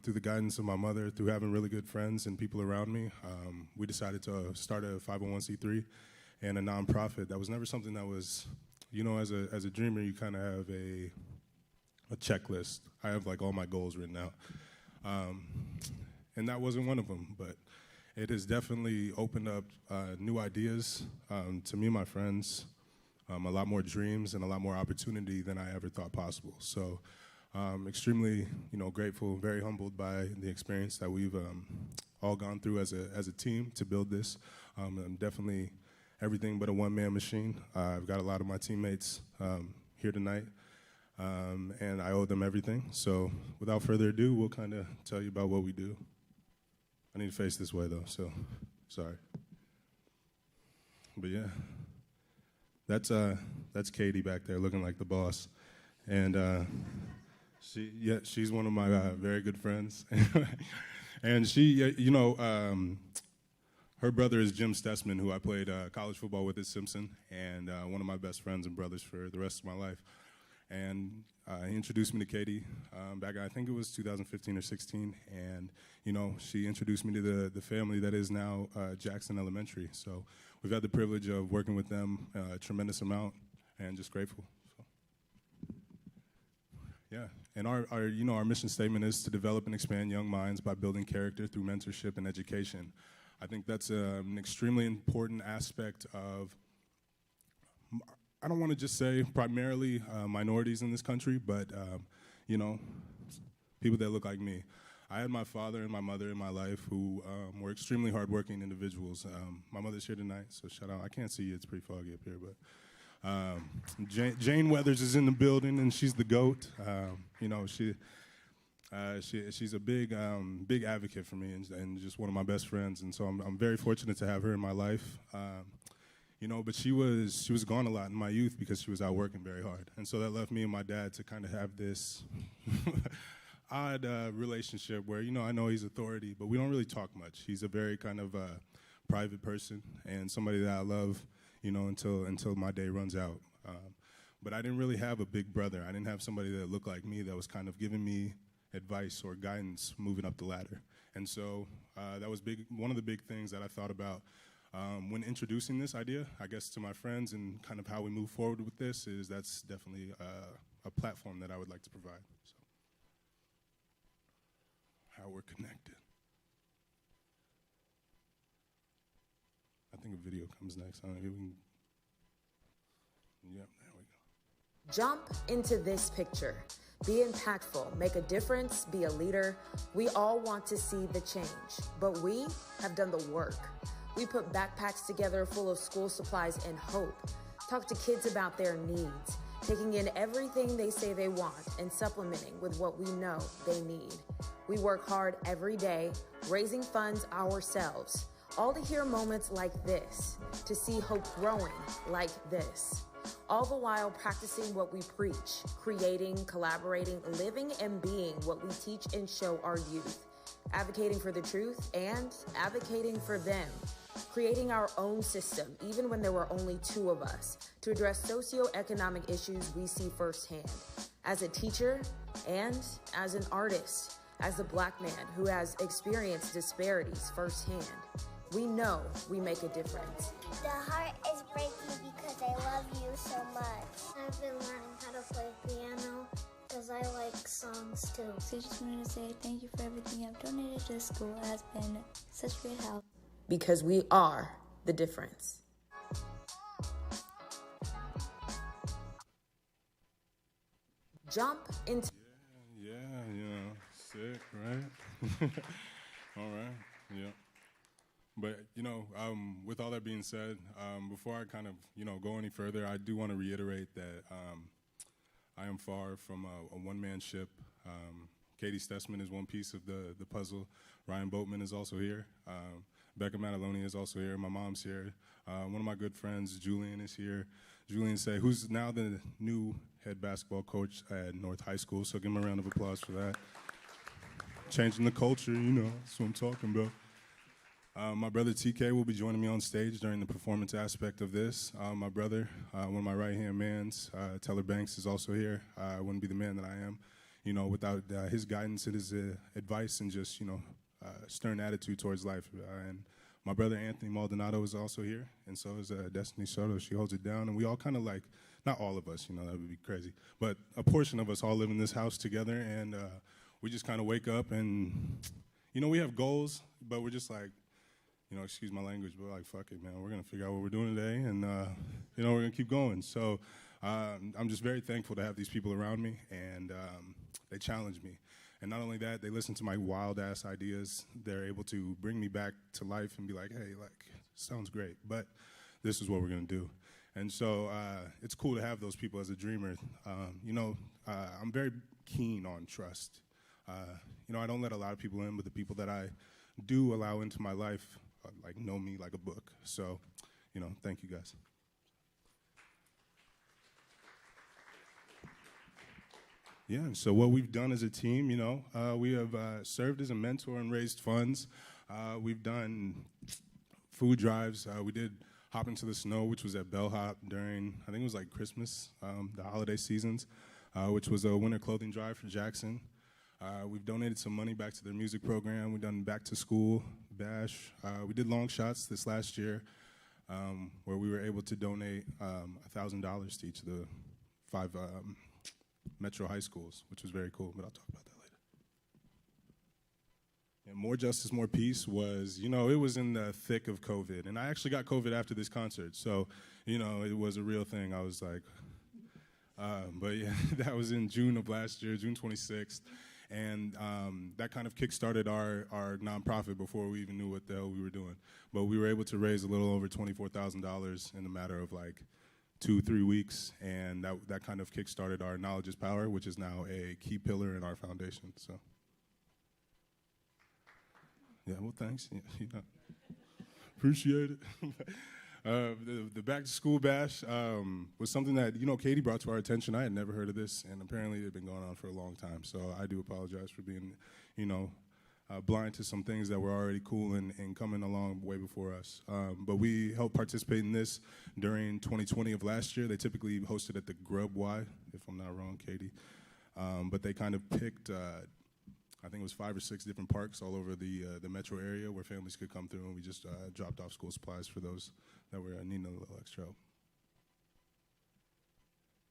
through the guidance of my mother, through having really good friends and people around me, we decided to start a 501c3 and a nonprofit. That was never something that was... as a dreamer, you kind of have a checklist. I have all my goals written out. And that wasn't one of them, but it has definitely opened up new ideas to me and my friends, a lot more dreams and a lot more opportunity than I ever thought possible. So extremely, grateful, very humbled by the experience that we've all gone through as a team to build this. I'm definitely everything but a one-man machine. I've got a lot of my teammates here tonight, and I owe them everything. So without further ado, we'll kind of tell you about what we do. I need to face this way, though, so sorry. But yeah, that's Katie back there looking like the boss. And she's one of my very good friends. And she, her brother is Jim Stessman, who I played college football with at Simpson, and one of my best friends and brothers for the rest of my life. And he introduced me to Katie back, I think it was 2015 or 16, and she introduced me to the family that is now Jackson Elementary. So we've had the privilege of working with them a tremendous amount, and just grateful. So. Yeah, and our mission statement is to develop and expand young minds by building character through mentorship and education. I think that's an extremely important aspect of, I don't want to just say primarily minorities in this country, but, people that look like me. I had my father and my mother in my life who were extremely hardworking individuals. My mother's here tonight, so shout out. I can't see you, it's pretty foggy up here, but Jane Weathers is in the building, and she's the GOAT. She's a big advocate for me, and just one of my best friends, and so I'm very fortunate to have her in my life. but she was gone a lot in my youth because she was out working very hard. And so that left me and my dad to kind of have this odd relationship where, I know he's authority, but we don't really talk much. He's a very kind of private person and somebody that I love, until my day runs out. But I didn't really have a big brother. I didn't have somebody that looked like me that was kind of giving me advice or guidance moving up the ladder. And so that was one of the big things that I thought about when introducing this idea, I guess, to my friends and kind of how we move forward with this is that's definitely a platform that I would like to provide. So, how we're connected. I think a video comes next. Yep, there we go. Jump into this picture. Be impactful, make a difference, be a leader. We all want to see the change, but we have done the work. We put backpacks together full of school supplies and hope. Talk to kids about their needs, taking in everything they say they want and supplementing with what we know they need. We work hard every day, raising funds ourselves, all to hear moments like this, to see hope growing like this. All the while practicing what we preach, creating, collaborating, living, and being what we teach and show our youth, advocating for the truth and advocating for them, creating our own system, even when there were only two of us, to address socioeconomic issues we see firsthand. As a teacher and as an artist, as a Black man who has experienced disparities firsthand, we know we make a difference. The heart is breaking because I love you so much. I've been learning how to play piano because I like songs too. So I just wanted to say thank you for everything I've donated to the school. It has been such great help. Because we are the difference. Jump into... Yeah, sick, right? All right, yeah. But, with all that being said, before I kind of, go any further, I do want to reiterate that I am far from a one-man ship. Katie Stessman is one piece of the puzzle. Ryan Boatman is also here. Becca Mataloni is also here. My mom's here. One of my good friends, Julian, is here. Julian Say, who's now the new head basketball coach at North High School, so give him a round of applause for that. Changing the culture, that's what I'm talking about. My brother TK will be joining me on stage during the performance aspect of this. My brother, one of my right-hand mans, Teller Banks, is also here. I wouldn't be the man that I am, without his guidance and his advice and just, stern attitude towards life. And my brother Anthony Maldonado is also here, and so is Destiny Soto. She holds it down, and we all kind of like, not all of us, that would be crazy, but a portion of us all live in this house together, and we just kind of wake up and, we have goals, but we're just like, excuse my language, but like, fuck it, man. We're going to figure out what we're doing today, and, we're going to keep going. So I'm just very thankful to have these people around me, and they challenge me. And not only that, they listen to my wild-ass ideas. They're able to bring me back to life and be like, hey, sounds great, but this is what we're going to do. And so it's cool to have those people as a dreamer. I'm very keen on trust. I don't let a lot of people in, but the people that I do allow into my life know me like a book. So, thank you guys. Yeah, and so what we've done as a team, we have served as a mentor and raised funds. We've done food drives. We did Hop Into the Snow, which was at Bellhop during, I think it was like Christmas, the holiday seasons, which was a winter clothing drive for Jackson. We've donated some money back to their music program. We've done Back to School, Bash. We did Long Shots this last year, where we were able to donate $1,000 to each of the 5 Metro high schools, which was very cool, but I'll talk about that later. And More Justice, More Peace was, it was in the thick of COVID, and I actually got COVID after this concert, so, it was a real thing. I was like, but yeah, that was in June of last year, June 26th. And that kind of kickstarted our nonprofit before we even knew what the hell we were doing. But we were able to raise a little over $24,000 in a matter of 2-3 weeks, and that kind of kickstarted our Knowledge is Power, which is now a key pillar in our foundation. So, yeah, well, thanks. Appreciate it. The back to school bash was something that, Katie brought to our attention. I had never heard of this, and apparently it had been going on for a long time. So I do apologize for being, blind to some things that were already cool and coming along way before us. But we helped participate in this during 2020 of last year. They typically hosted at the Grub Y, if I'm not wrong, Katie. But they kind of picked, I think it was 5 or 6 different parks all over the metro area where families could come through, and we just dropped off school supplies for those that were needing a little extra help.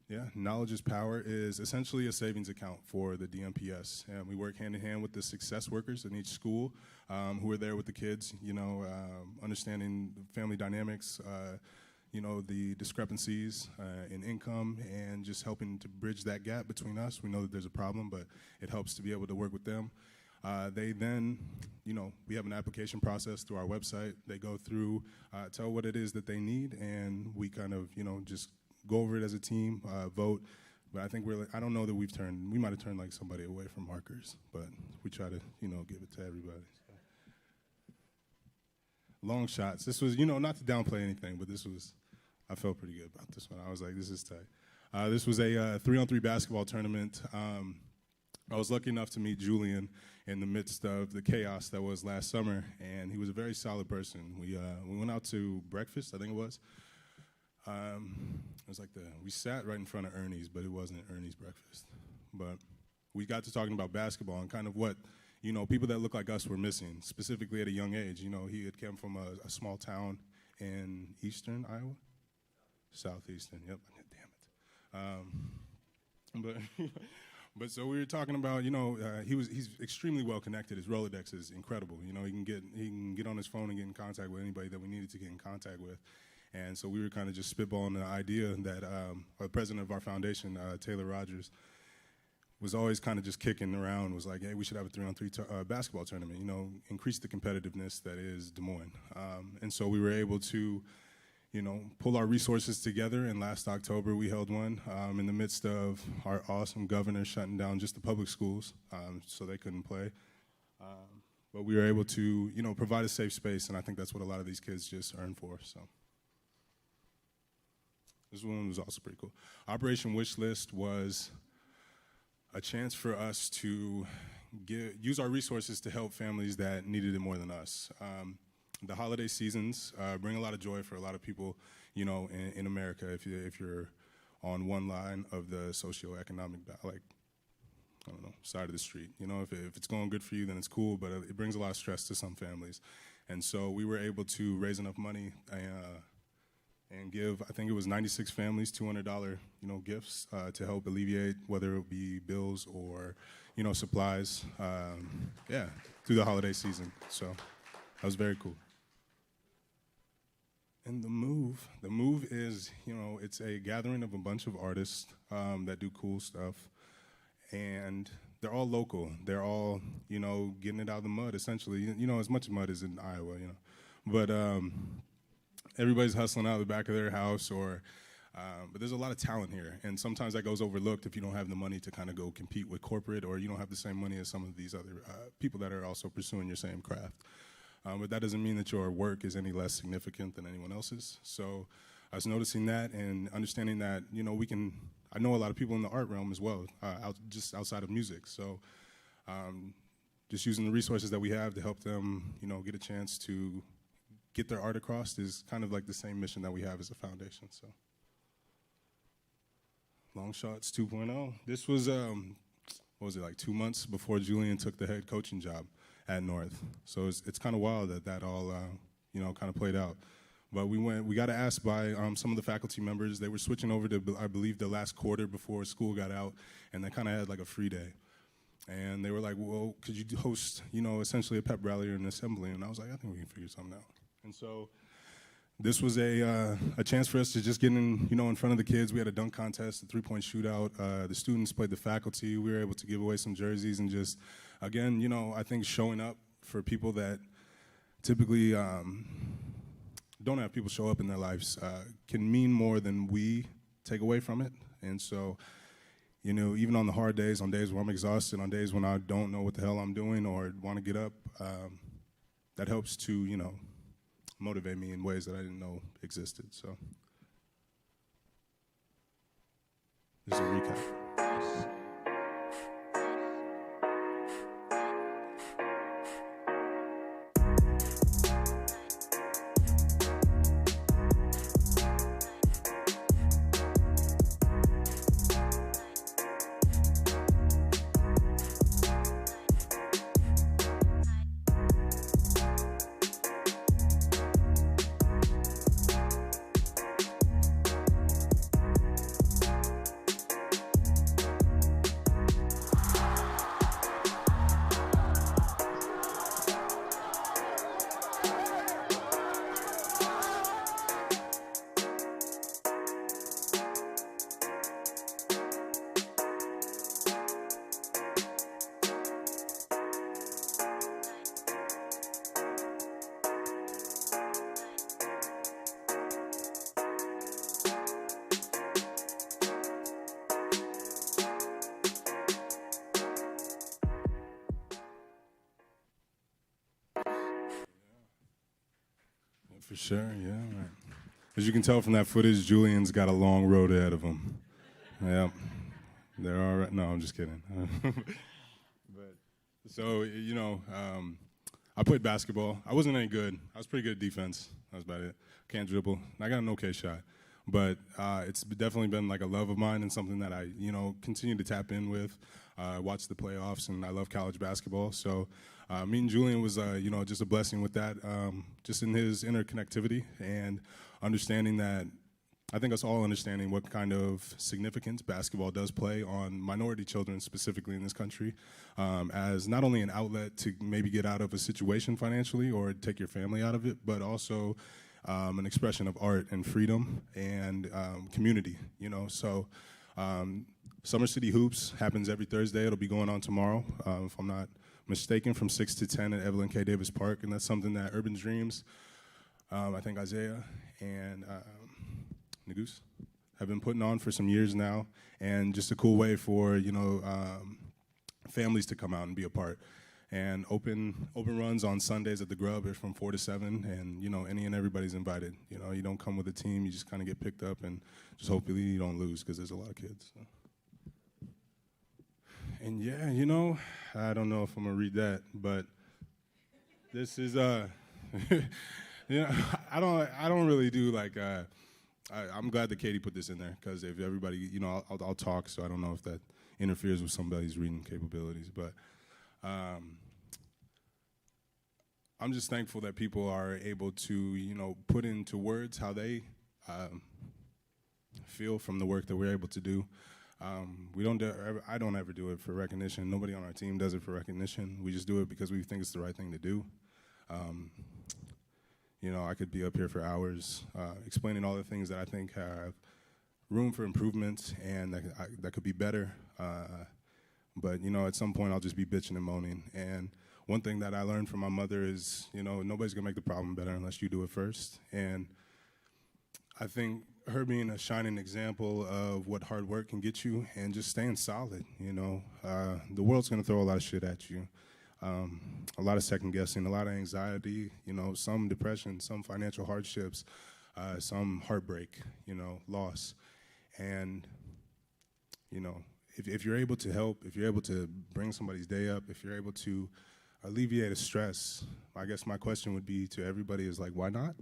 Yeah, Knowledge is Power is essentially a savings account for the DMPS, and we work hand in hand with the success workers in each school who are there with the kids, understanding family dynamics, the discrepancies in income, and just helping to bridge that gap between us. We know that there's a problem, but it helps to be able to work with them. They then, we have an application process through our website. They go through, tell what it is that they need, and we kind of, just go over it as a team, vote. But I think I don't know that we might have turned like somebody away from markers, but we try to, give it to everybody. So. Long shots. This was, not to downplay anything, but I felt pretty good about this one. I was like, this is tight. This was a 3-on-3 basketball tournament. I was lucky enough to meet Julian in the midst of the chaos that was last summer, and he was a very solid person. We went out to breakfast, I think it was. It was like we sat right in front of Ernie's, but it wasn't Ernie's breakfast. But we got to talking about basketball and kind of what, people that look like us were missing, specifically at a young age. He had come from a small town in eastern Iowa? Southeastern, yep, damn it. But so we were talking about, he's extremely well connected. His Rolodex is incredible. He can get on his phone and get in contact with anybody that we needed to get in contact with. And so we were kind of just spitballing the idea that the president of our foundation, Taylor Rogers, was always kind of just kicking around, was like, hey, we should have a 3-on-3 basketball tournament, increase the competitiveness that is Des Moines. And so we were able to, pull our resources together, and last October we held one in the midst of our awesome governor shutting down just the public schools, so they couldn't play. But we were able to, provide a safe space, and I think that's what a lot of these kids just earn for, so. This one was also pretty cool. Operation Wishlist was a chance for us to use our resources to help families that needed it more than us. The holiday seasons bring a lot of joy for a lot of people, in America. If you're on one line of the socioeconomic, side of the street. If it's going good for you, then it's cool. But it brings a lot of stress to some families, and so we were able to raise enough money and give, I think it was 96 families $200, gifts to help alleviate whether it be bills or, supplies, through the holiday season. So that was very cool. And the move is, it's a gathering of a bunch of artists that do cool stuff, and they're all local. They're all, getting it out of the mud, essentially. As much mud as in Iowa, but everybody's hustling out of the back of their house, but there's a lot of talent here, and sometimes that goes overlooked if you don't have the money to kind of go compete with corporate, or you don't have the same money as some of these other people that are also pursuing your same craft. But that doesn't mean that your work is any less significant than anyone else's. So I was noticing that and understanding that, I know a lot of people in the art realm as well, just outside of music. So just using the resources that we have to help them, get a chance to get their art across is kind of like the same mission that we have as a foundation. So, Long Shots 2.0. This was, 2 months before Julian took the head coaching job at North. So it's kind of wild that all, kind of played out. But we got asked by some of the faculty members. They were switching over to, I believe, the last quarter before school got out, and they kind of had like a free day. And they were like, well, could you host, essentially a pep rally or an assembly? And I was like, I think we can figure something out. And so this was a chance for us to just get in front of the kids. We had a dunk contest, a 3-point shootout. The students played the faculty. We were able to give away some jerseys and just, again, I think showing up for people that typically don't have people show up in their lives can mean more than we take away from it. And so, even on the hard days, on days where I'm exhausted, on days when I don't know what the hell I'm doing or want to get up, that helps to, motivate me in ways that I didn't know existed. So this is a recap. For sure, yeah. Right. As you can tell from that footage, Julian's got a long road ahead of him. Yep. They're all right. No, I'm just kidding. But so, I played basketball. I wasn't any good. I was pretty good at defense. That was about it. Can't dribble. I got an okay shot. But it's definitely been like a love of mine and something that I, continue to tap in with. I watch the playoffs, and I love college basketball. So meeting Julian was, just a blessing with that, just in his interconnectivity and understanding that, I think us all understanding what kind of significance basketball does play on minority children, specifically in this country, as not only an outlet to maybe get out of a situation financially or take your family out of it, but also an expression of art and freedom and community, So Summer City Hoops happens every Thursday. It'll be going on tomorrow, if I'm not mistaken, from 6 to 10 at Evelyn K. Davis Park. And that's something that Urban Dreams, I think Isaiah and Nagus have been putting on for some years now. And just a cool way for, families to come out and be a part. And open runs on Sundays at the Grub are from 4 to 7, and any and everybody's invited. You don't come with a team; you just kind of get picked up, and just hopefully you don't lose because there's a lot of kids. So. And yeah, I don't know if I'm gonna read that, but this is I don't really do like. I'm glad that Katie put this in there because if everybody, I'll talk, so I don't know if that interferes with somebody's reading capabilities, but. I'm just thankful that people are able to, put into words how they feel from the work that we're able to do. I don't ever do it for recognition. Nobody on our team does it for recognition. We just do it because we think it's the right thing to do. I could be up here for hours explaining all the things that I think have room for improvement and that could be better. But, at some point I'll just be bitching and moaning. And one thing that I learned from my mother is, nobody's going to make the problem better unless you do it first. And I think her being a shining example of what hard work can get you and just staying solid, the world's going to throw a lot of shit at you. A lot of second guessing, a lot of anxiety, some depression, some financial hardships, some heartbreak, loss. And, if you're able to help, if you're able to bring somebody's day up, if you're able to alleviate a stress, I guess my question would be to everybody is like, why not?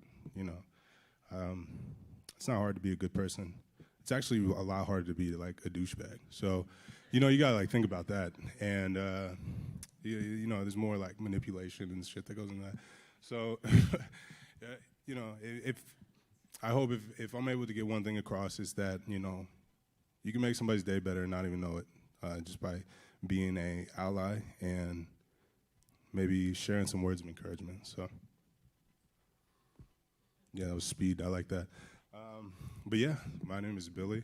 It's not hard to be a good person. It's actually a lot harder to be like a douchebag. So, you gotta like think about that. And, there's more like manipulation and shit that goes into that. So, I hope if I'm able to get one thing across is that, you can make somebody's day better and not even know it just by being a ally and maybe sharing some words of encouragement. So, yeah, that was speed. I like that. But yeah, my name is Billy,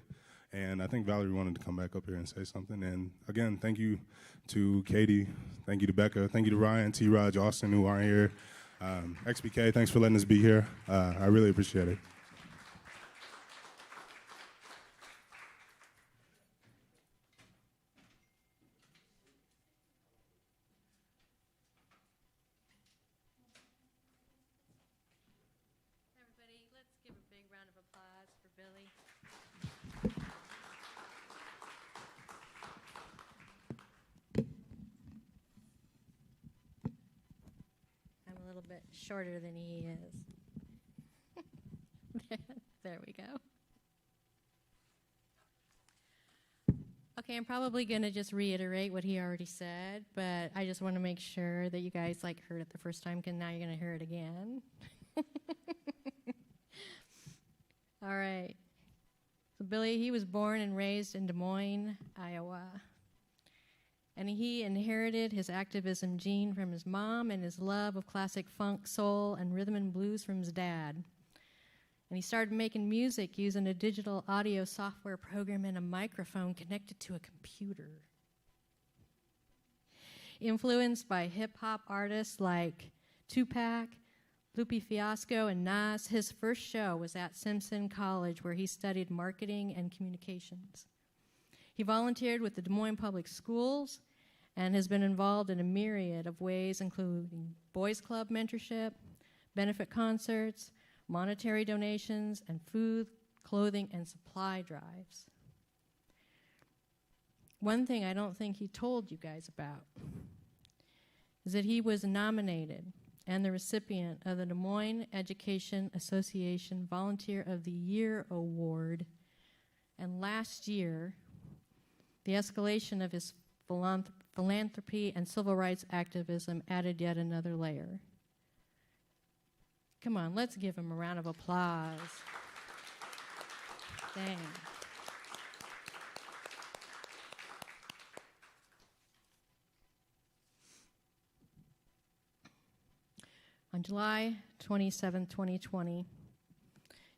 and I think Valerie wanted to come back up here and say something. And again, thank you to Katie, thank you to Becca, thank you to Ryan, T-Raj, Austin, who aren't here. XBK, thanks for letting us be here. I really appreciate it. shorter than he is. There we go. Okay, I'm probably going to just reiterate what he already said, but I just want to make sure that you guys heard it the first time, because now you're going to hear it again. All right. So Billy, he was born and raised in Des Moines, Iowa. And he inherited his activism gene from his mom and his love of classic funk, soul, and rhythm and blues from his dad. And he started making music using a digital audio software program and a microphone connected to a computer. Influenced by hip-hop artists like Tupac, Lupe Fiasco, and Nas, his first show was at Simpson College, where he studied marketing and communications. He volunteered with the Des Moines Public Schools and has been involved in a myriad of ways, including Boys Club mentorship, benefit concerts, monetary donations, and food, clothing, and supply drives. One thing I don't think he told you guys about is that he was nominated and the recipient of the Des Moines Education Association Volunteer of the Year Award. And last year, the escalation of his philanthropy and civil rights activism added yet another layer. Come on, let's give him a round of applause. Dang. On July 27, 2020,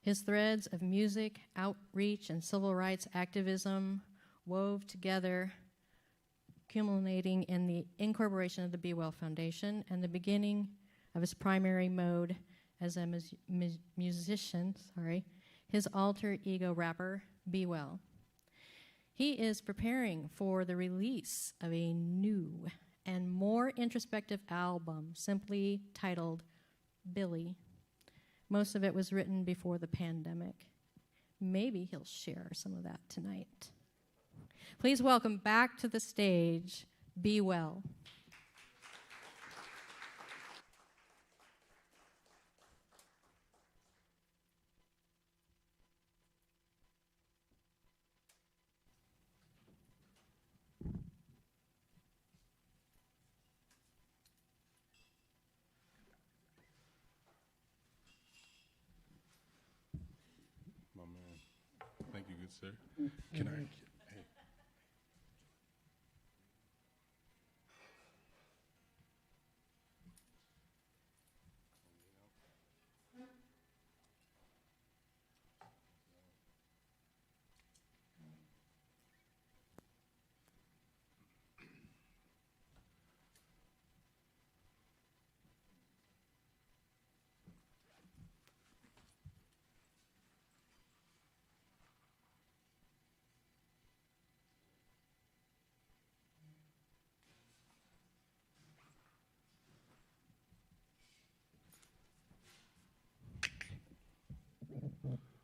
his threads of music, outreach, and civil rights activism wove together, culminating in the incorporation of the B.Well Foundation and the beginning of his primary mode as a musician, his alter ego rapper, B.Well. He is preparing for the release of a new and more introspective album, simply titled Billy. Most of it was written before the pandemic. Maybe he'll share some of that tonight. Please welcome back to the stage, B.Well. My man. Thank you, good sir. Can I? Hey.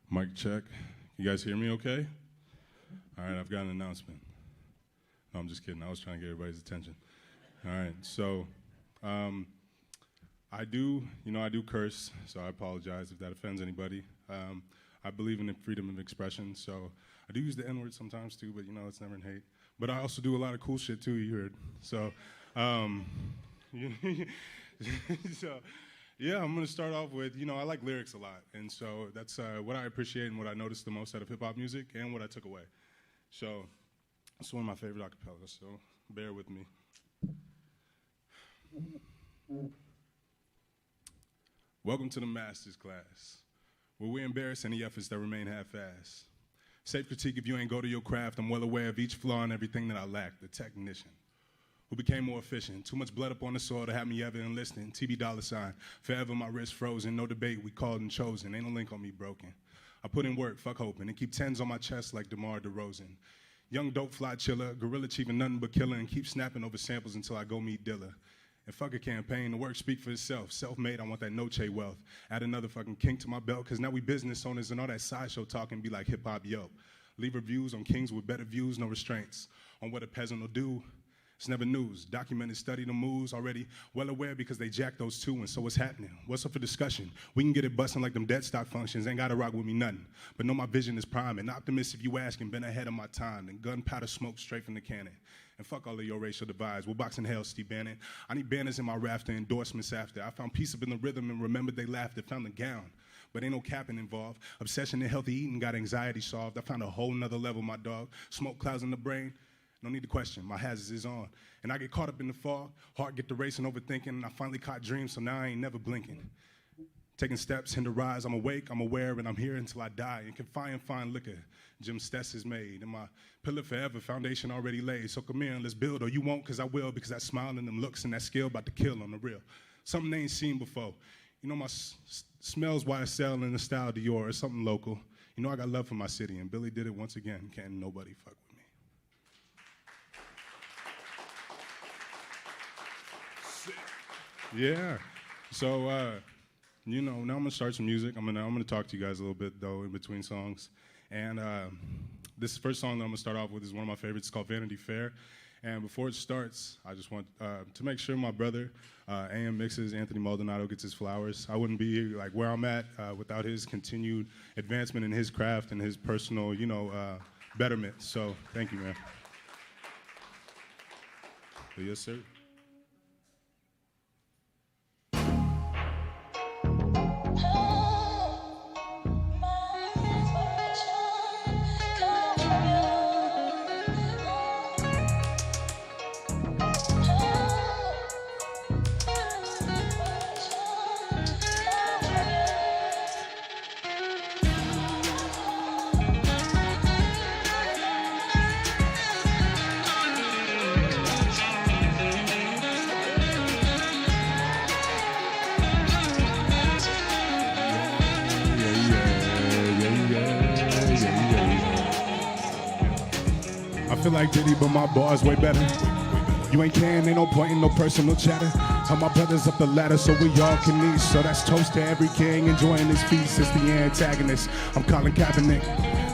Mic check. You guys hear me okay? All right, I've got an announcement. No, I'm just kidding. I was trying to get everybody's attention. All right, so I do curse, so I apologize if that offends anybody. I believe in the freedom of expression, so I do use the N-word sometimes too, but it's never in hate. But I also do a lot of cool shit too, you heard. So, so yeah, I'm gonna start off with, I like lyrics a lot, and so that's what I appreciate and what I noticed the most out of hip-hop music and what I took away. So it's one of my favorite acapellas, so bear with me. Welcome to the master's class, where we embarrass any efforts that remain half-assed. Safe critique if you ain't go to your craft. I'm well aware of each flaw and everything that I lack. The technician who became more efficient. Too much blood up on the soil to have me ever enlisting. TB $, forever my wrist frozen. No debate, we called and chosen. Ain't no link on me broken. I put in work, fuck hoping, and keep tens on my chest like DeMar DeRozan. Young dope fly chiller, gorilla chief and nothing but killer, and keep snapping over samples until I go meet Dilla. And fuck a campaign, the work speak for itself. Self-made, I want that Noche wealth. Add another fucking kink to my belt, cause now we business owners and all that sideshow talking be like hip-hop yo. Leave reviews on kings with better views, no restraints on what a peasant will do. It's never news. Documented, study the moves already. Well aware because they jack those two, and so what's happening? What's up for discussion? We can get it busting like them dead stock functions. Ain't gotta rock with me nothing. But know my vision is prime. And optimist if you asking, been ahead of my time. And gunpowder smoke straight from the cannon. And fuck all of your racial divides. We'll box in hell, Steve Bannon. I need banners in my rafter, endorsements after. I found peace up in the rhythm and remembered they laughed. It found the gown. But ain't no capping involved. Obsession and healthy eating got anxiety solved. I found a whole nother level, my dog. Smoke clouds in the brain. No need to question, my hazards is on. And I get caught up in the fog, heart get to racing, overthinking, and I finally caught dreams, so now I ain't never blinking. Taking steps, hinder rise, I'm awake, I'm aware, and I'm here until I die. And can find liquor, Jim Stess is made, and my pillar forever, foundation already laid. So come here and let's build, or you won't, cause I will, because that smile and them looks and that skill about to kill on the real. Something they ain't seen before. You know my smells YSL and the style Dior, or something local. You know I got love for my city, and Billy did it once again, can't nobody fuck with me. Yeah, so you know, now I'm gonna start some music. I'm gonna talk to you guys a little bit though in between songs. And this first song that I'm gonna start off with is one of my favorites. It's called Vanity Fair. And before it starts, I just want to make sure my brother, AM Mixes, Anthony Maldonado, gets his flowers. I wouldn't be like where I'm at without his continued advancement in his craft and his personal, you know, betterment. So thank you, man. Yes, sir. I feel like Diddy, but my bar's way better. You ain't can, ain't no point in no personal chatter. Tell my brothers up the ladder so we all can eat. So that's toast to every king enjoying his feast. It's the antagonist. I'm Colin Kaepernick.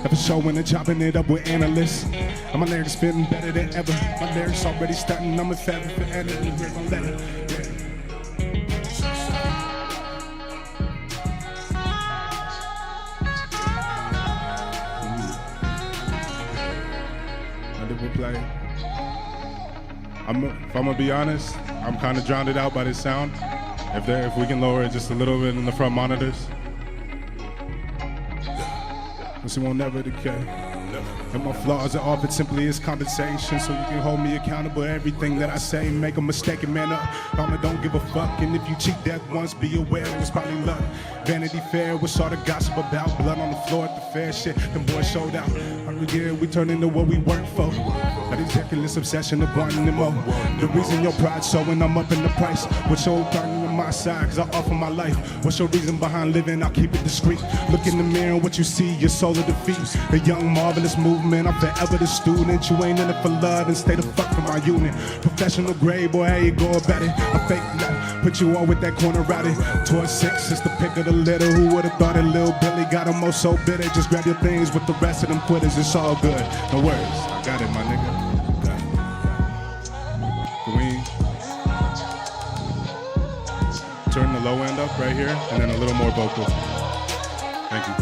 Never showing and chopping it up with analysts. And my lyrics spitting better than ever. My lyrics already stunting. I'm a feather for enemy. Here's my letter. Play. If I'm gonna be honest, I'm kind of drowned out by this sound. If we can lower it just a little bit in the front monitors, this won't never decay. And my flaws are offered simply as compensation, so you can hold me accountable. Everything that I say, make a mistake and man up. Mama don't give a fuck, and if you cheat death once, be aware it was probably luck. Vanity Fair, what's all the gossip about? Blood on the floor at the fair, shit, them boys showed out. Yeah, we turned into what we weren't for. That ridiculous obsession of wanting them more. The reason your pride's showing, I'm up in the price. What's your turning on my side, cause I offer my life. What's your reason behind living? I'll keep it discreet. Look in the mirror and what you see, your soul of defeat. The young marvelous movement, I'm forever the student. You ain't in it for love and stay the fuck from my unit. Professional grade, boy, how you go about it? I'm fake love, put you on with that corner routed. Towards 6, it's the pick of the litter. Who would've thought it? Lil Billy got them most so bitter. Just grab your things with the rest of them quitters. It's all good, no worries, I got it, my nigga. Can we turn the low end up right here, and then a little more vocal? Thank you.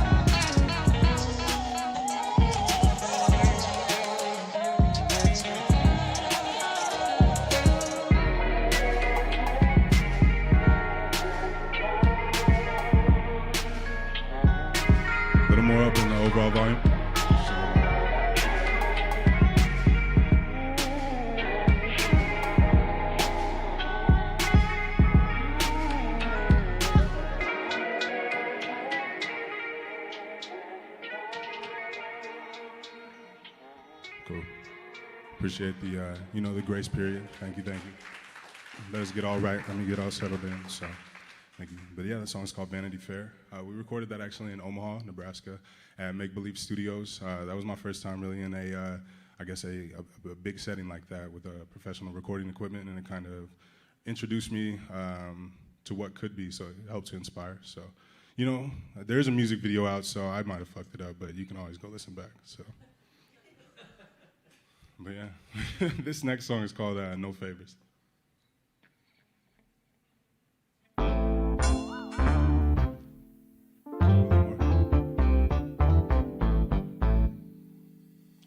A little more up in the overall volume. Cool. Appreciate the, you know, the grace period. Thank you. Let us get all right. Let me get all settled in. So, thank you. But yeah, the song's called Vanity Fair. We recorded that actually in Omaha, Nebraska, at Make Believe Studios. That was my first time really in I guess a big setting like that with a professional recording equipment, and it kind of introduced me to what could be. So it helped to inspire. So, you know, there's a music video out, so I might have fucked it up, but you can always go listen back. So. But yeah, this next song is called No Favors.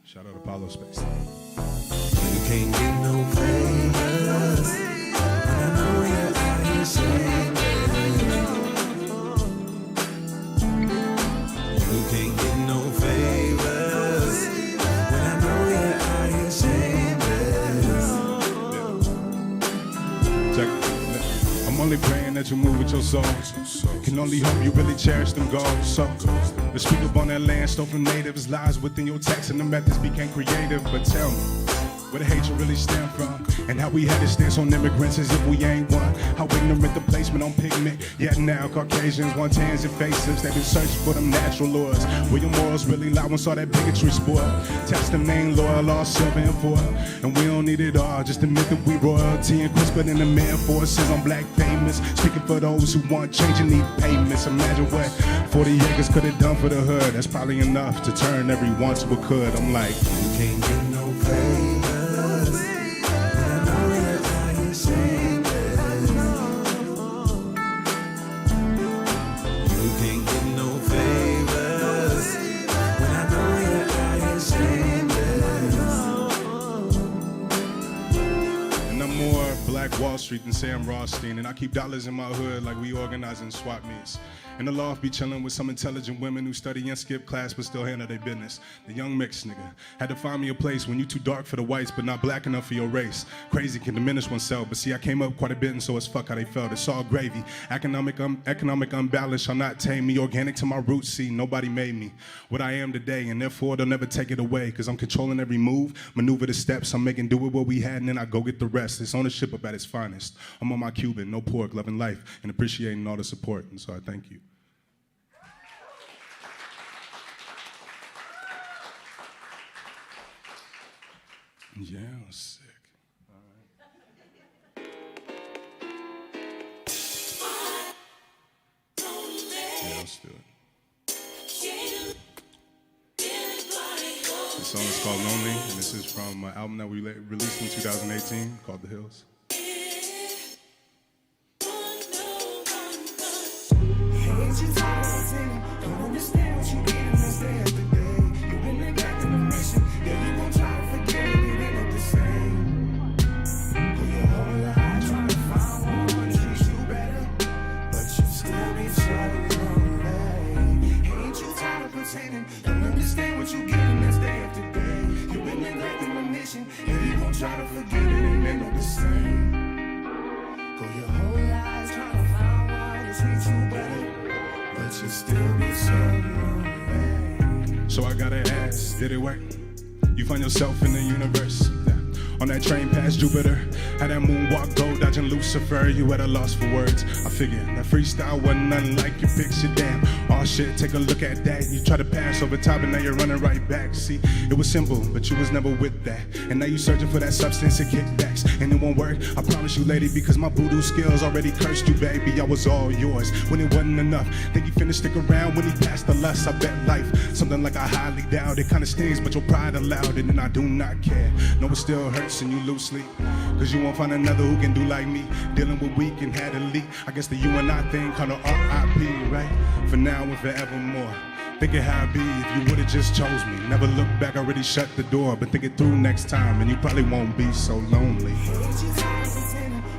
Shout out Apollo Space. You can't get no favors, and I know you're out here saying you can't get no favors, and I know you're out here saying Check. I'm only praying that you move with your soul. Can only hope you really cherish them goals. So the speak up on that land stole from natives lies within your text and the methods became creative. But tell me, where the hatred really stem from, and how we had to stance on immigrants as if we ain't one. How ignorant the placement on pigment. Yet now Caucasians want tans and faces. They've been searching for them natural laws. Where your morals really lie when saw that bigotry sport. Test them name loyal, all silver and foil. And we don't need it all, just admit that we royalty. And crisper than the man forces on black payments. Speaking for those who want change and need payments. Imagine what 40 acres could have done for the hood. That's probably enough to turn every one to a could. I'm like, you can't get no favors. Wall Street than Sam Rothstein, and I keep dollars in my hood like we organizing swap meets. In the loft be chilling with some intelligent women who study and skip class but still handle their business. The young mixed nigga had to find me a place when you too dark for the whites but not black enough for your race. Crazy can diminish oneself, but see I came up quite a bit and so it's fuck how they felt. It's all gravy. Economic unbalance shall not tame me. Organic to my roots, see nobody made me what I am today, and therefore they'll never take it away. Cause I'm controlling every move, maneuver the steps, I'm making do with what we had and then I go get the rest. It's ownership up at its finest. I'm on my Cuban, no pork, loving life and appreciating all the support, and so I thank you. Yeah, sick. All right. Yeah, let's do it. This song is called Lonely, and this is from an album that we released in 2018 called The Hills. Don't understand what you did in this day after day. You've been neglecting the mission. Yeah, you gon' try to forget it, it ain't look the same. Put your whole life trying to find one to treat you better, but you still be so lonely. Ain't you tired of pretending? Don't understand what you get in this day after day. You've been neglecting the mission. Yeah, you gon' try to forget it, it ain't look the same. Go your whole life trying to find one to treat you better, but you still be so lonely. So I gotta ask, did it work? You find yourself in the universe, yeah. On that train past Jupiter, had that moonwalk go dodging Lucifer. You at a loss for words. I figured that freestyle wasn't nothing like your picture. Damn, oh shit, take a look at that. You try to pass over top and now you're running right back. See, it was simple, but you was never with that. And now you searching for that substance and kickbacks. And it won't work, I promise you lady, because my voodoo skills already cursed you, baby. I was all yours when it wasn't enough. Think you finna stick around when he passed the lust. I bet life, something like I highly doubt. It kinda stings, but your pride allowed it, and I do not care. No, it still hurts and you lose sleep, cause you won't find another who can do like me. Dealing with weak and had a leak. I guess the you and I thing kinda R.I.P., right? For now and forevermore. Thinking how it'd be if you would've just chose me. Never look back, already shut the door. But think it through next time and you probably won't be so lonely.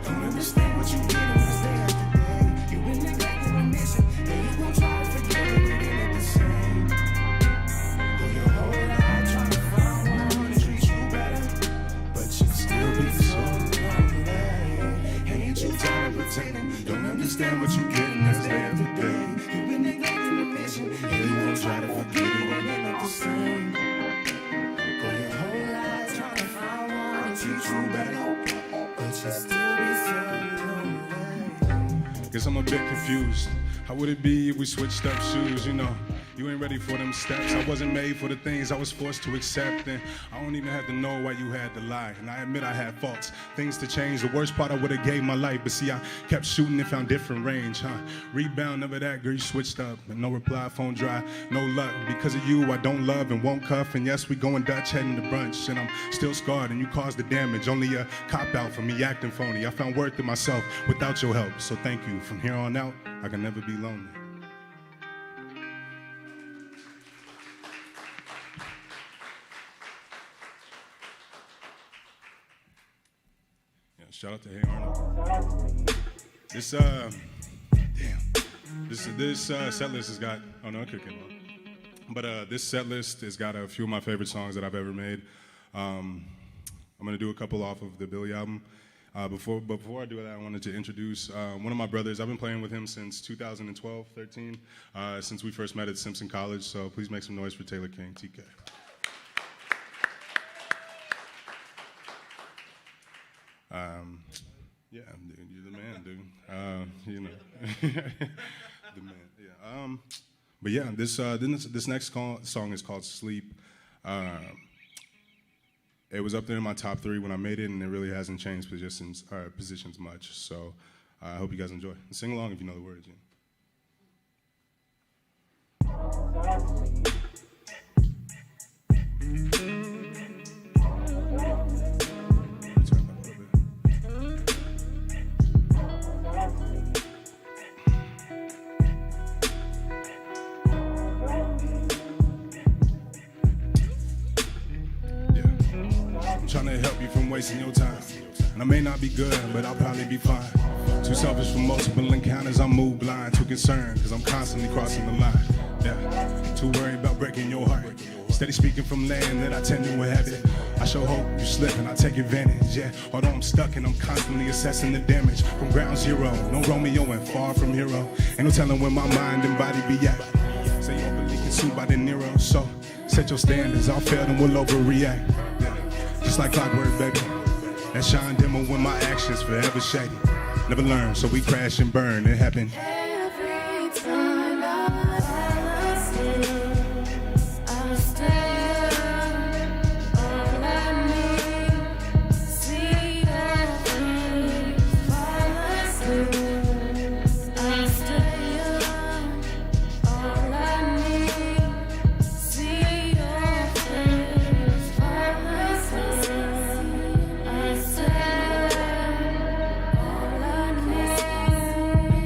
Don't understand what you did in this day after day. You've been neglecting the mission. Yeah, you gon' try to forget it, it ain't look the same. Go your whole life trying to find one to treat you better, but you still be so lonely. Ain't you tired of pretending? Don't understand what you get in this day after day. You've been neglecting the mission. Yeah, you gon' try to forget it, it ain't look the same. Go your whole life trying to find one to treat you better, but you still be so lonely. Guess I'm a bit confused. How would it be if we switched up shoes, you know? You ain't ready for them steps. I wasn't made for the things I was forced to accept. And I don't even have to know why you had to lie. And I admit I had faults, things to change. The worst part I would have gave my life. But see, I kept shooting and found different range, huh? Rebound, never that, girl, you switched up. And no reply, phone dry, no luck. Because of you, I don't love and won't cuff. And yes, we going Dutch, heading to brunch. And I'm still scarred and you caused the damage. Only a cop-out for me acting phony. I found worth in myself without your help. So thank you. From here on out, I can never be lonely. Shout out to Hey Arnold. This set list has got, oh no, I could get one. But this set list has got a few of my favorite songs that I've ever made. I'm gonna do a couple off of the Billy album. Before I do that, I wanted to introduce one of my brothers. I've been playing with him since 2012, 13, since we first met at Simpson College. So please make some noise for Taylor King, TK. Yeah, dude, you're the man, dude. You know, the man. Yeah. But yeah, this next song is called "Sleep." It was up there in my top 3 when I made it, and it really hasn't changed positions much. So I hope you guys enjoy. And sing along if you know the words. Trying to help you from wasting your time. And I may not be good, but I'll probably be fine. Too selfish for multiple encounters, I'm moved blind. Too concerned, cause I'm constantly crossing the line. Yeah, too worried about breaking your heart. Steady speaking from land that I tend to inhabit. I show hope, you slip and I take advantage. Yeah, although I'm stuck and I'm constantly assessing the damage. From ground zero, no Romeo and far from hero. Ain't no telling where my mind and body be at. Say you're overly consumed by the Nero. So, set your standards, I'll fail and will overreact. Yeah. Just like clockwork, baby. That shine dimmer when my actions forever shady. Never learn, so we crash and burn. It happened. Every time I stay up, all I need, see everything, fall asleep. I stay up, all I need, see your face, fall asleep. I stay up, all I need,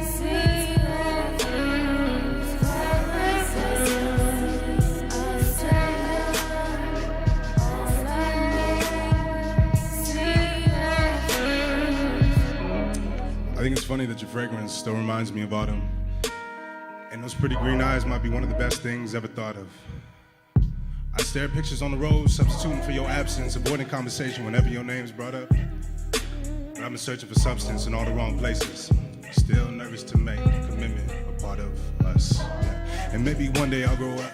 see your face, fall asleep. I stay up, all I need, see your face. I think it's funny that your fragrance still reminds me of autumn. And those pretty green eyes might be one of the best things ever thought of. I stare at pictures on the road, substituting for your absence, avoiding conversation whenever your name's brought up. But I've been searching for substance in all the wrong places. Still nervous to make a commitment a part of us. Yeah. And maybe one day I'll grow up.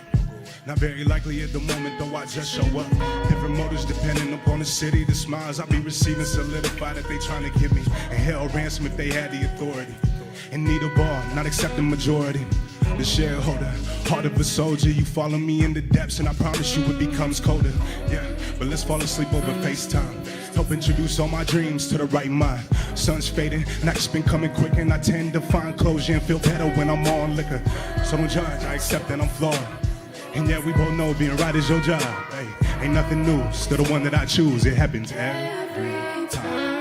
Not very likely at the moment, though I just show up. Different motives depending upon the city. The smiles I'll be receiving solidify that they trying to give me. And hell ransom if they had the authority. And need a bar, not accept the majority. The shareholder, heart of a soldier. You follow me in the depths and I promise you it becomes colder. Yeah, but let's fall asleep over FaceTime. Help introduce all my dreams to the right mind. Sun's fading, nights been coming quick, and I tend to find closure and feel better when I'm on liquor. So don't judge, I accept that I'm flawed. And yeah, we both know being right is your job. Hey, ain't nothing new, still the one that I choose. It happens every time.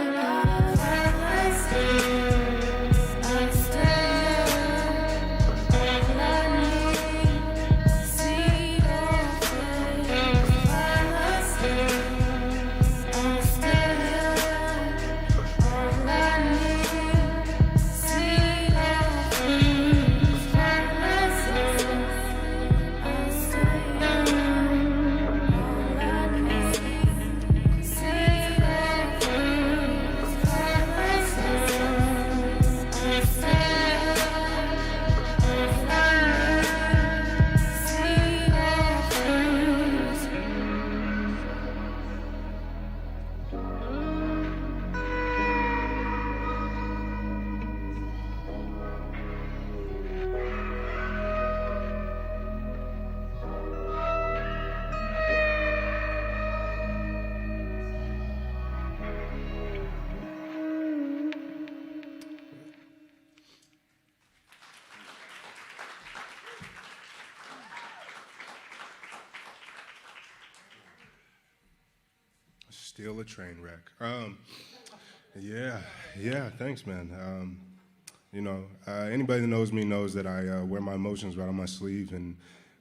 See Still a train wreck. Yeah, thanks, man. Anybody that knows me knows that I wear my emotions right on my sleeve and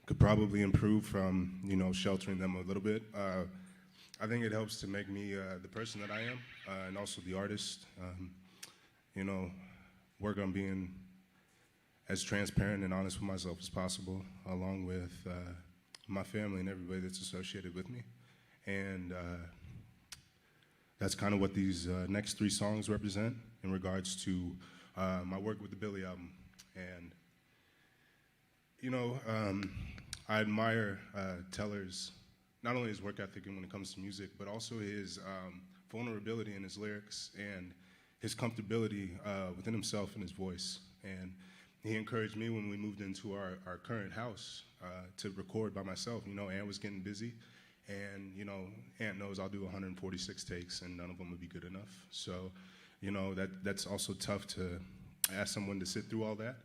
could probably improve from, sheltering them a little bit. I think it helps to make me the person that I am and also the artist. Work on being as transparent and honest with myself as possible, along with my family and everybody that's associated with me. And that's kind of what these next 3 songs represent in regards to my work with the Billy album. And, I admire Teller's, not only his work ethic and when it comes to music, but also his vulnerability in his lyrics and his comfortability within himself and his voice. And he encouraged me when we moved into our current house to record by myself. Ann was getting busy, and, Ant knows I'll do 146 takes, and none of them would be good enough. So, that's also tough to ask someone to sit through all that.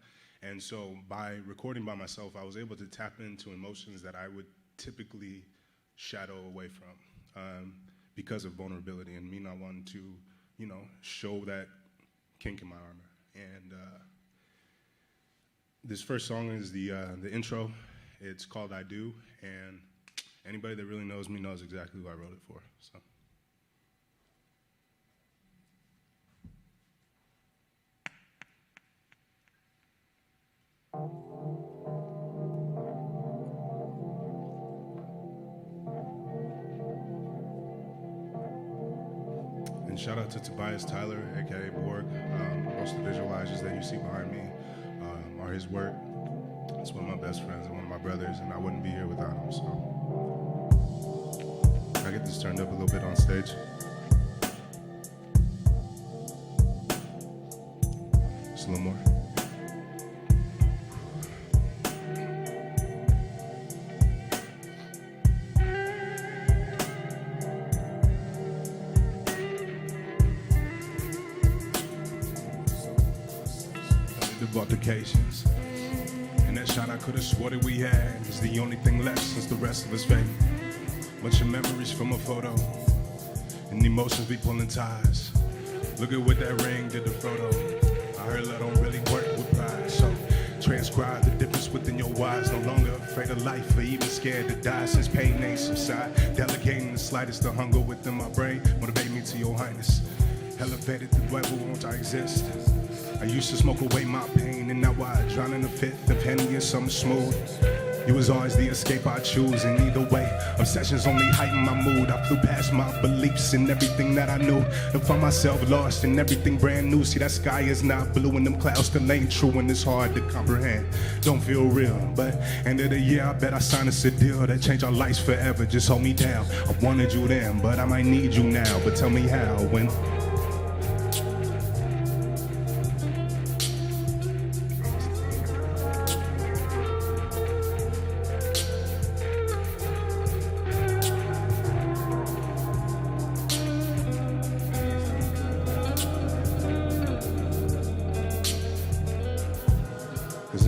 And so by recording by myself, I was able to tap into emotions that I would typically shadow away from because of vulnerability and me not wanting to, show that kink in my armor. And this first song is the intro. It's called I Do, and anybody that really knows me knows exactly who I wrote it for. So. And shout out to Tobias Tyler, aka Borg. Most of the visualizers that you see behind me are his work. It's one of my best friends and one of my brothers, and I wouldn't be here without him. So I get this turned up a little bit on stage. Just a little more. Altercations. And that shot I could have swore that we had is the only thing left since the rest of us faded. Bunch of memories from a photo and emotions be pulling ties. Look at what that ring did to Frodo. I heard love don't really work with pride. So transcribe the difference within your whys. No longer afraid of life or even scared to die since pain ain't subside. Delegating the slightest of hunger within my brain. Motivate me to your highness. Elevated the level, won't I exist? I used to smoke away my pain, and now I drown in a fifth of Henny and something smooth. You was always the escape I choose, and either way, obsessions only heighten my mood. I flew past my beliefs and everything that I knew, and found myself lost in everything brand new. See, that sky is not blue, and them clouds still ain't true, and it's hard to comprehend. Don't feel real, but end of the year, I bet I signed us a deal that changed our lives forever. Just hold me down. I wanted you then, but I might need you now. But tell me how, when.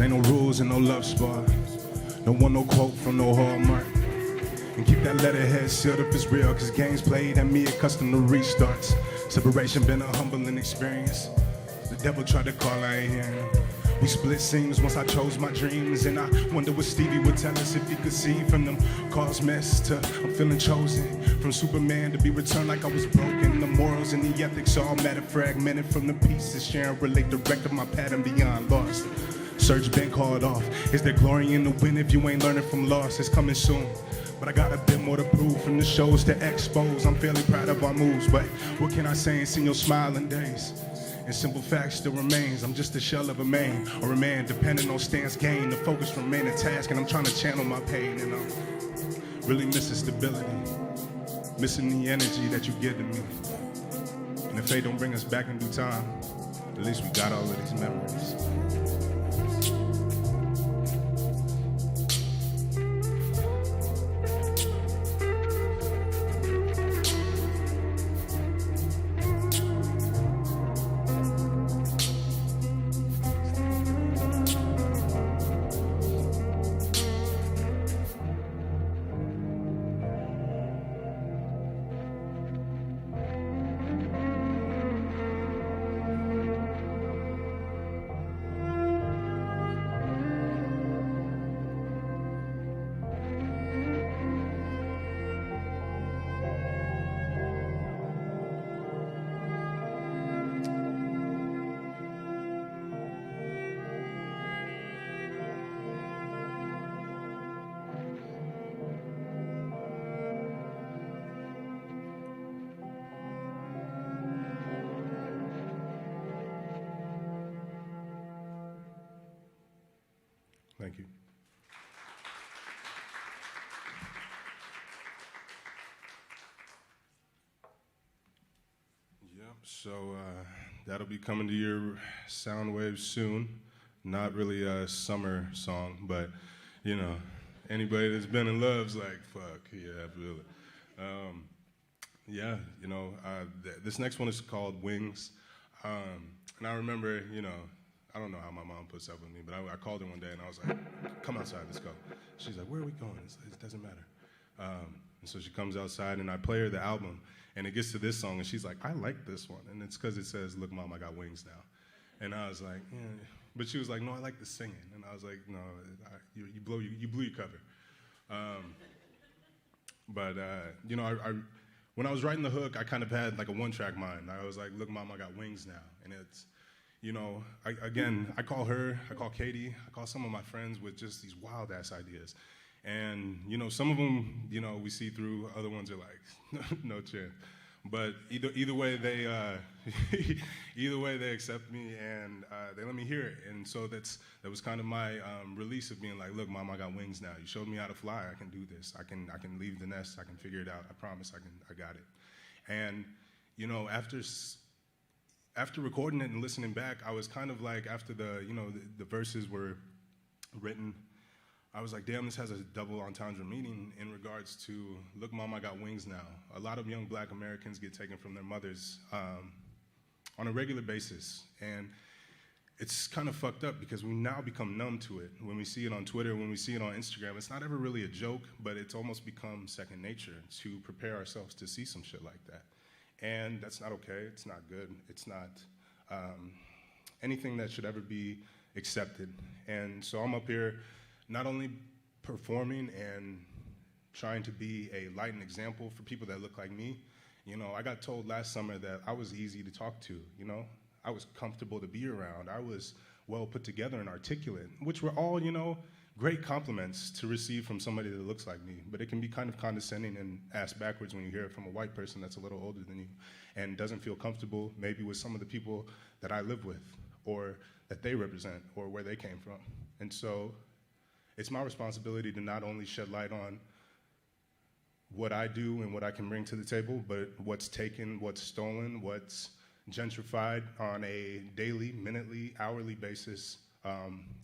Ain't no rules and no love spot. Don't want no quote from no hallmark. And keep that letterhead sealed if it's real, cause games played and me accustomed to restarts. Separation been a humbling experience. The devil tried to call, I ain't hearing. We split seams once I chose my dreams, and I wonder what Stevie would tell us if he could see from them cause mess to I'm feeling chosen. From Superman to be returned like I was broken. The morals and the ethics all matter fragmented from the pieces. Sharing relate direct to my pattern beyond lost. Search been called off. Is there glory in the win if you ain't learning from loss? It's coming soon. But I got a bit more to prove from the shows to expose. I'm fairly proud of our moves, but what can I say? Ain't seen your smiling days. And simple facts still remains. I'm just a shell of a man or a man depending on stance gain. The focus remain a task, and I'm trying to channel my pain. And I'm really missing stability, missing the energy that you give to me. And if fate don't bring us back in due time, at least we got all of these memories. Thank you. Yep, so that'll be coming to your sound waves soon. Not really a summer song, but, you know, anybody that's been in love's like, fuck, yeah, really. Yeah, you know, this next one is called Wings. And I remember, you know, I don't know how my mom puts up with me, but I called her one day and I was like, come outside, let's go. She's like, where are we going? It doesn't matter. And so she comes outside and I play her the album and it gets to this song and she's like, I like this one. And it's because it says, look, Mom, I got wings now. And I was like, yeah. But she was like, no, I like the singing. And I was like, no, you blew your cover. You know, when I was writing the hook, I kind of had like a one-track mind. I was like, look, Mom, I got wings now. And it's, you know, I call her, I call Katie, I call some of my friends with just these wild-ass ideas. And, you know, some of them, you know, we see through, other ones are like, no chance. But either way, they accept me and they let me hear it. And so that was kind of my release of being like, look, Mom, I got wings now. You showed me how to fly. I can do this. I can leave the nest. I can figure it out. I promise I got it. And, you know, after recording it and listening back, I was kind of like, after the verses were written, I was like, damn, this has a double entendre meaning in regards to, look, Mom, I got wings now. A lot of young black Americans get taken from their mothers on a regular basis. And it's kind of fucked up because we now become numb to it. When we see it on Twitter, when we see it on Instagram, it's not ever really a joke, but it's almost become second nature to prepare ourselves to see some shit like that. And that's not okay, it's not good, it's not anything that should ever be accepted. And so I'm up here not only performing and trying to be a light and example for people that look like me. You know, I got told last summer that I was easy to talk to, you know? I was comfortable to be around. I was well put together and articulate, which were all, you know, great compliments to receive from somebody that looks like me. But it can be kind of condescending and ass backwards when you hear it from a white person that's a little older than you and doesn't feel comfortable maybe with some of the people that I live with or that they represent or where they came from. And so it's my responsibility to not only shed light on what I do and what I can bring to the table, but what's taken, what's stolen, what's gentrified on a daily, minutely, hourly basis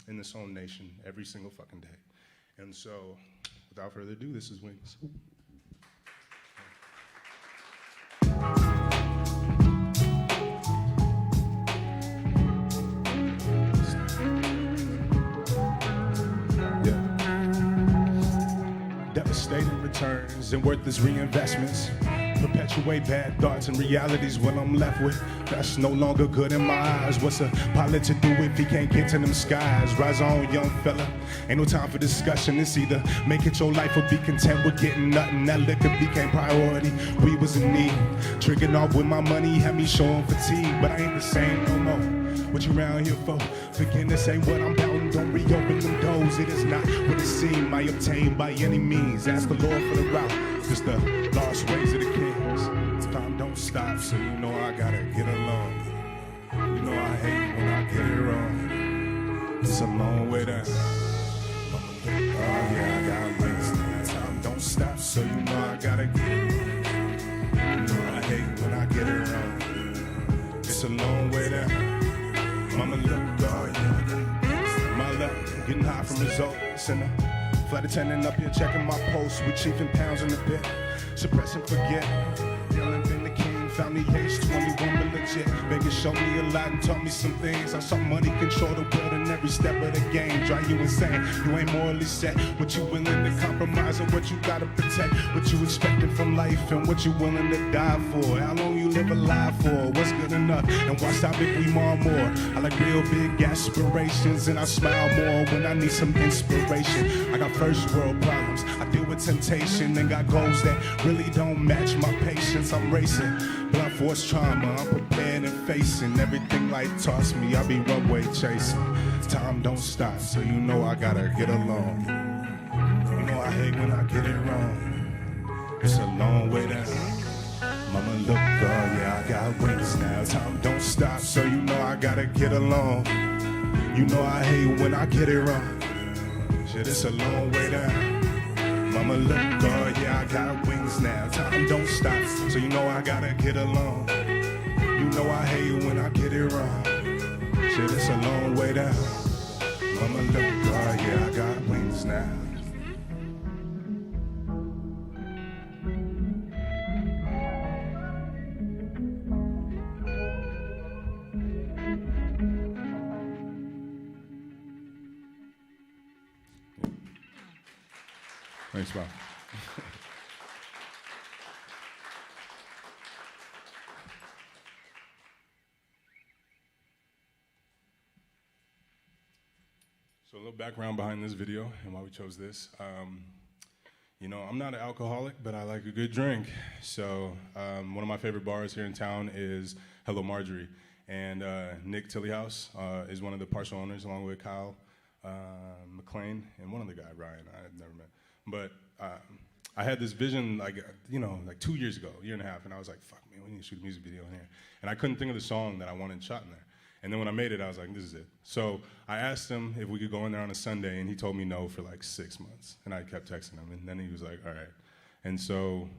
in this own nation every single fucking day. And so, without further ado, this is Wings. Devastating returns and worthless reinvestments perpetuate bad thoughts and realities. What I'm left with, that's no longer good in my eyes. What's a pilot to do if he can't get to them skies? Rise on, young fella, ain't no time for discussion. It's either make it your life or be content with getting nothing. That liquor became priority, we was in need. Tricking off with my money had me showing fatigue, but I ain't the same no more. What you around here for? Forgiveness ain't what I'm about, and don't reopen them doors. It is not what it seemed I obtained by any means. Ask the Lord for the route, it's the lost ways of the kings. Time don't stop, so you know I gotta get along. You know I hate when I get it wrong. It's a long way down. Oh yeah, I got wings now. Time don't stop, so you know I gotta get it. You know I hate when I get it wrong. It's a long way down. Mama look, oh yeah. My luck, getting high from results. And a flight attendant up here checking my pulse with chief and pounds in the bit. Suppress and forget. Yelling been the king, found me age 21 but legit. Vegas showed me a lot and taught me some things. I saw money control the world in every step of the game. Drive you insane, you ain't morally set. What you willing to compromise and what you gotta protect. What you expecting from life and what you willing to die for. How long you live alive for, what's good enough. And why stop if we more? I like real big aspirations and I smile more when I need some inspiration. I got first world problems, I deal with temptation and got goals that really don't match my patience. I'm racing, blunt force trauma, I'm prepared and facing everything life toss me. I be runway chasing. Time don't stop, so you know I gotta get along. You know I hate when I get it wrong. It's a long way down. Mama look, oh yeah, I got wings now. Time don't stop, so you know I gotta get along. You know I hate when I get it wrong. Shit, it's a long way down. Mama, look, God, yeah, I got wings now. Time don't stop, so you know I gotta get along. You know I hate you when I get it wrong. Shit, it's a long way down. Mama, look, God, yeah, I got wings now. Thanks, Bob. So a little background behind this video and why we chose this. You know, I'm not an alcoholic, but I like a good drink. So one of my favorite bars here in town is Hello Marjorie. And Nick Tillyhouse is one of the partial owners, along with Kyle McLean and one other guy, Ryan, I had never met. But I had this vision, like 2 years ago, a year and a half, and I was like, fuck, man, we need to shoot a music video in here. And I couldn't think of the song that I wanted shot in there. And then when I made it, I was like, this is it. So I asked him if we could go in there on a Sunday, and he told me no for like 6 months. And I kept texting him, and then he was like, all right. And so,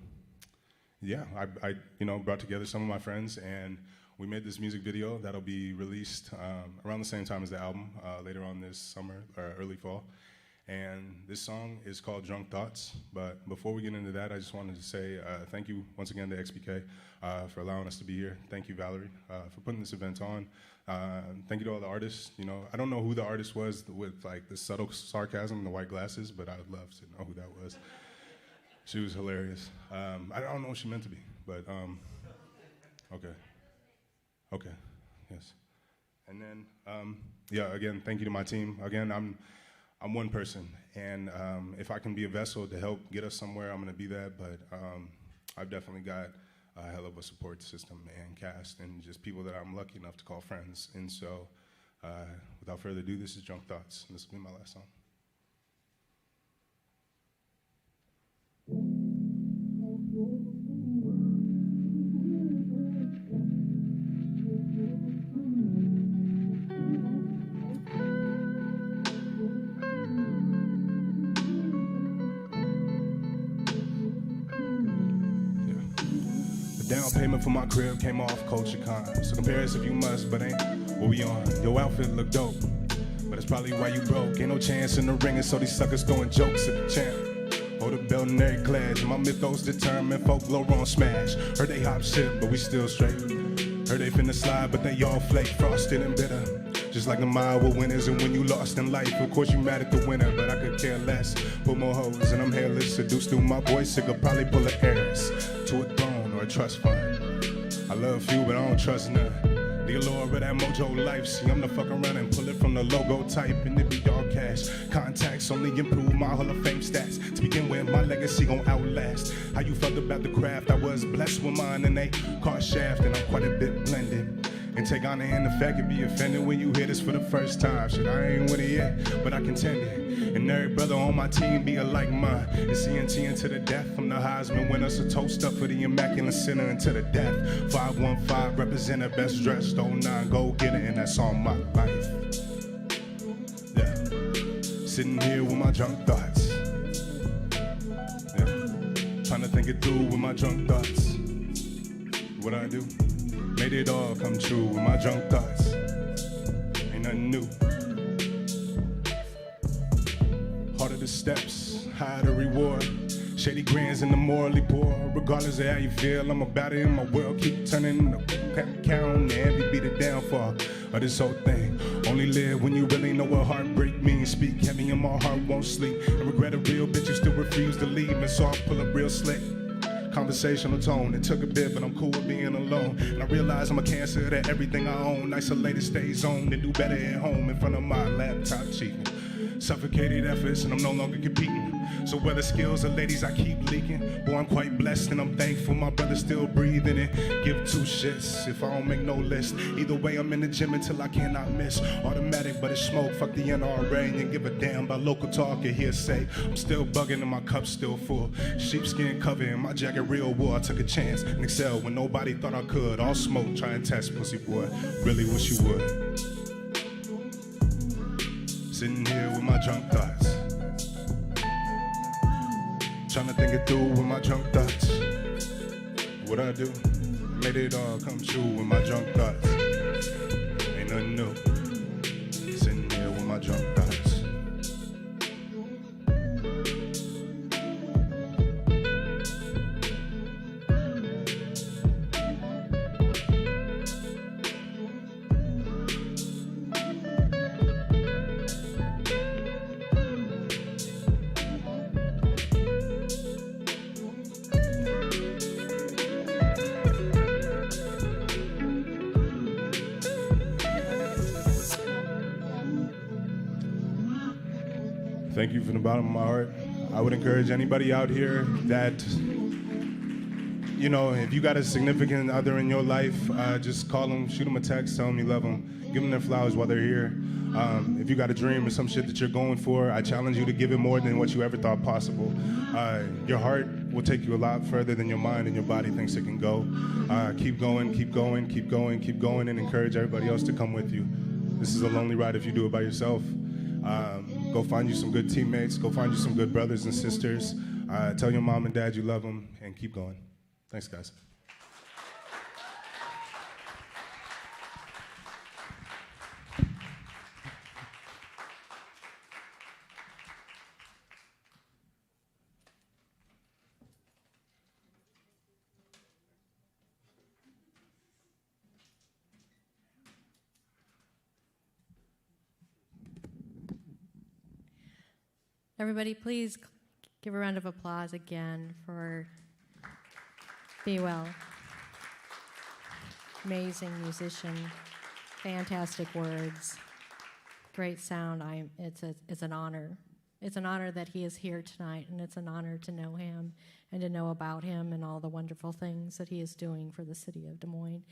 yeah, I brought together some of my friends, and we made this music video that'll be released around the same time as the album, later on this summer or early fall. And this song is called Drunk Thoughts. But before we get into that, I just wanted to say thank you once again to XPK for allowing us to be here. Thank you, Valerie, for putting this event on. Thank you to all the artists. You know, I don't know who the artist was with like the subtle sarcasm and the white glasses, but I would love to know who that was. She was hilarious. I don't know what she meant to be, but okay, yes. And then, yeah, again, thank you to my team. Again, I'm one person, and if I can be a vessel to help get us somewhere, I'm going to be that, but I've definitely got a hell of a support system and cast and just people that I'm lucky enough to call friends. And so, without further ado, this is Drunk Thoughts, and this will be my last song. Down payment for my crib came off Culture Con. So compare us if you must, but ain't what we on. Your outfit look dope, but it's probably why you broke. Ain't no chance in the ring, and so these suckers throwing jokes at the champ. Hold the belt in every clash. My mythos determined, folklore on smash. Heard they hop shit, but we still straight. Heard they finna slide, but they all flake, frosted and bitter. Just like the mile with winners, and when you lost in life, of course you mad at the winner, but I could care less. Put more hoes, and I'm hairless, seduced through my voice, I could probably pull a heiress to a throne or a trust fund. I love you, but I don't trust none. The allure of that mojo life, see I'm the fuck around and pull it from the logo type, and it be all cash. Contacts only improve my Hall of Fame stats. To begin with, my legacy gon' outlast. How you felt about the craft? I was blessed with mine, and they car shaft, and I'm quite a bit blended. And take honor in the fact and be offended when you hear this for the first time. Shit, I ain't with it yet, but I contend it. And every brother on my team be alike mine. It's CNT into the death from the Heisman winner. So toast up for the Immaculate Center into the death. 515 representative, best dressed, 09 go get it, and that's on my life. Yeah, sitting here with my drunk thoughts. Yeah, trying to think it through with my drunk thoughts. What I do? Made it all come true with my drunk thoughts. Ain't nothing new. Harder the steps, higher the reward. Shady grands in the morally poor. Regardless of how you feel, I'm about it in my world. Keep turning the count, and envy be the downfall of this whole thing. Only live when you really know what heartbreak means. Speak heavy and my heart won't sleep. And regret a real bitch, you still refuse to leave. And so I pull up real slick. Conversational tone, it took a bit, but I'm cool with being alone. And I realize I'm a cancer to everything I own. Isolated, stay zoned, and do better at home in front of my laptop cheating. Suffocated efforts, and I'm no longer competing. So whether skills or ladies, I keep leaking. Boy, I'm quite blessed, and I'm thankful my brother's still breathing. And give two shits if I don't make no list. Either way, I'm in the gym until I cannot miss. Automatic, but it's smoke, fuck the NRA. And give a damn about local talk or hearsay. I'm still bugging and my cup's still full. Sheepskin cover in my jacket, real war. I took a chance and excelled when nobody thought I could. All smoke, try and test, pussy boy. Really wish you would. Sitting here with my drunk thoughts. Trying to think it through with my drunk thoughts. What I do? Made it all come true with my drunk thoughts. Ain't nothing new. Sitting here with my drunk thoughts. Thank you from the bottom of my heart. I would encourage anybody out here that, you know, if you got a significant other in your life, just call them, shoot them a text, tell them you love them, give them their flowers while they're here. If you got a dream or some shit that you're going for, I challenge you to give it more than what you ever thought possible. Your heart will take you a lot further than your mind and your body thinks it can go. Keep going, keep going, keep going, keep going, and encourage everybody else to come with you. This is a lonely ride if you do it by yourself. Go find you some good teammates. Go find you some good brothers and sisters. Tell your mom and dad you love them, and keep going. Thanks, guys. Everybody, please give a round of applause again for B.Well. Amazing musician, fantastic words, great sound. It's an honor. It's an honor that he is here tonight, and it's an honor to know him and to know about him and all the wonderful things that he is doing for the city of Des Moines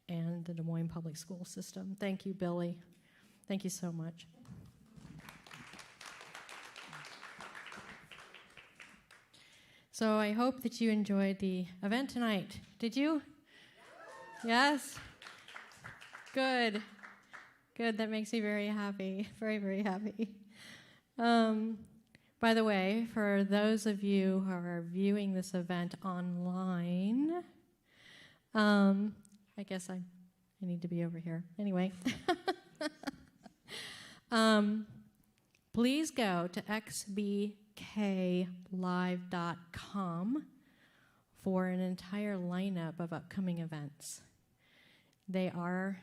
and the Des Moines public school system. Thank you, Billy. Thank you so much. So I hope that you enjoyed the event tonight. Did you? Yes? Good. Good. That makes me very happy. Very, very happy. By the way, for those of you who are viewing this event online, I guess I need to be over here. Anyway. Please go to xbklive.com for an entire lineup of upcoming events. They are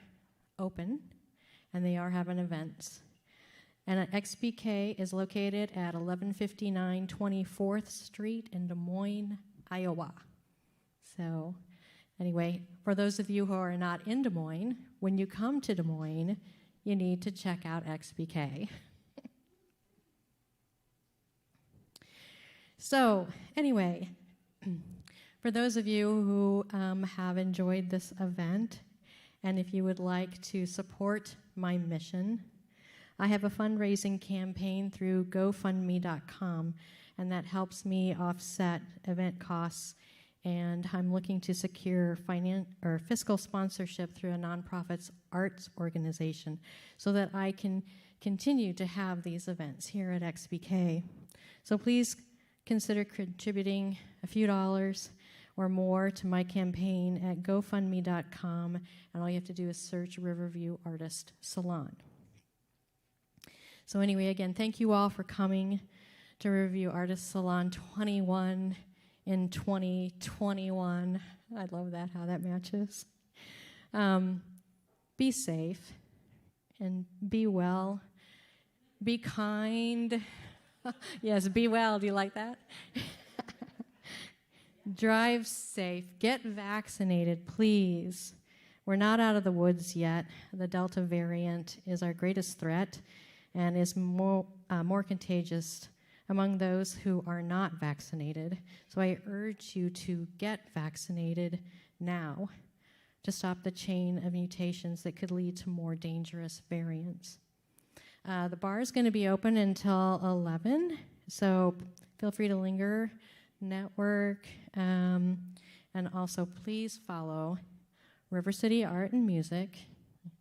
open, and they are having events. And XBK is located at 1159 24th Street in Des Moines, Iowa. So anyway, for those of you who are not in Des Moines, when you come to Des Moines, you need to check out XBK. So anyway, for those of you who have enjoyed this event, and if you would like to support my mission, I have a fundraising campaign through GoFundMe.com, and that helps me offset event costs, and I'm looking to secure fiscal sponsorship through a nonprofit's arts organization so that I can continue to have these events here at XBK. So please consider contributing a few dollars or more to my campaign at GoFundMe.com, and all you have to do is search Riverview Artist Salon. So anyway, again, thank you all for coming to Riverview Artist Salon 21 in 2021. I love that, how that matches. Be safe and be well. Be kind. Yes, be well. Do you like that? Drive safe. Get vaccinated, please. We're not out of the woods yet. The Delta variant is our greatest threat and is more contagious among those who are not vaccinated. So I urge you to get vaccinated now to stop the chain of mutations that could lead to more dangerous variants. The bar is going to be open until 11, so feel free to linger, network, and also please follow River City Art and Music.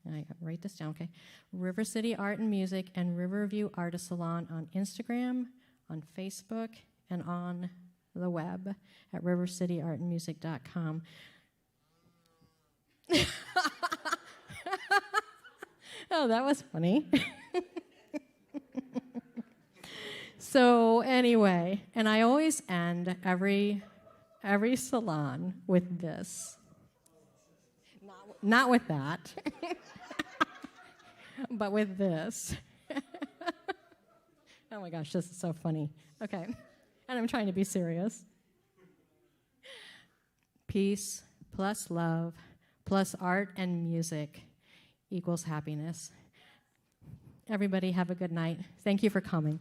I gotta write this down, okay? River City Art and Music and Riverview Artist Salon on Instagram, on Facebook, and on the web at rivercityartandmusic.com. Oh, that was funny. So anyway, and I always end every salon with this. Not with that, but with this. Oh my gosh, this is so funny. Okay, and I'm trying to be serious. Peace plus love plus art and music equals happiness. Everybody have a good night. Thank you for coming.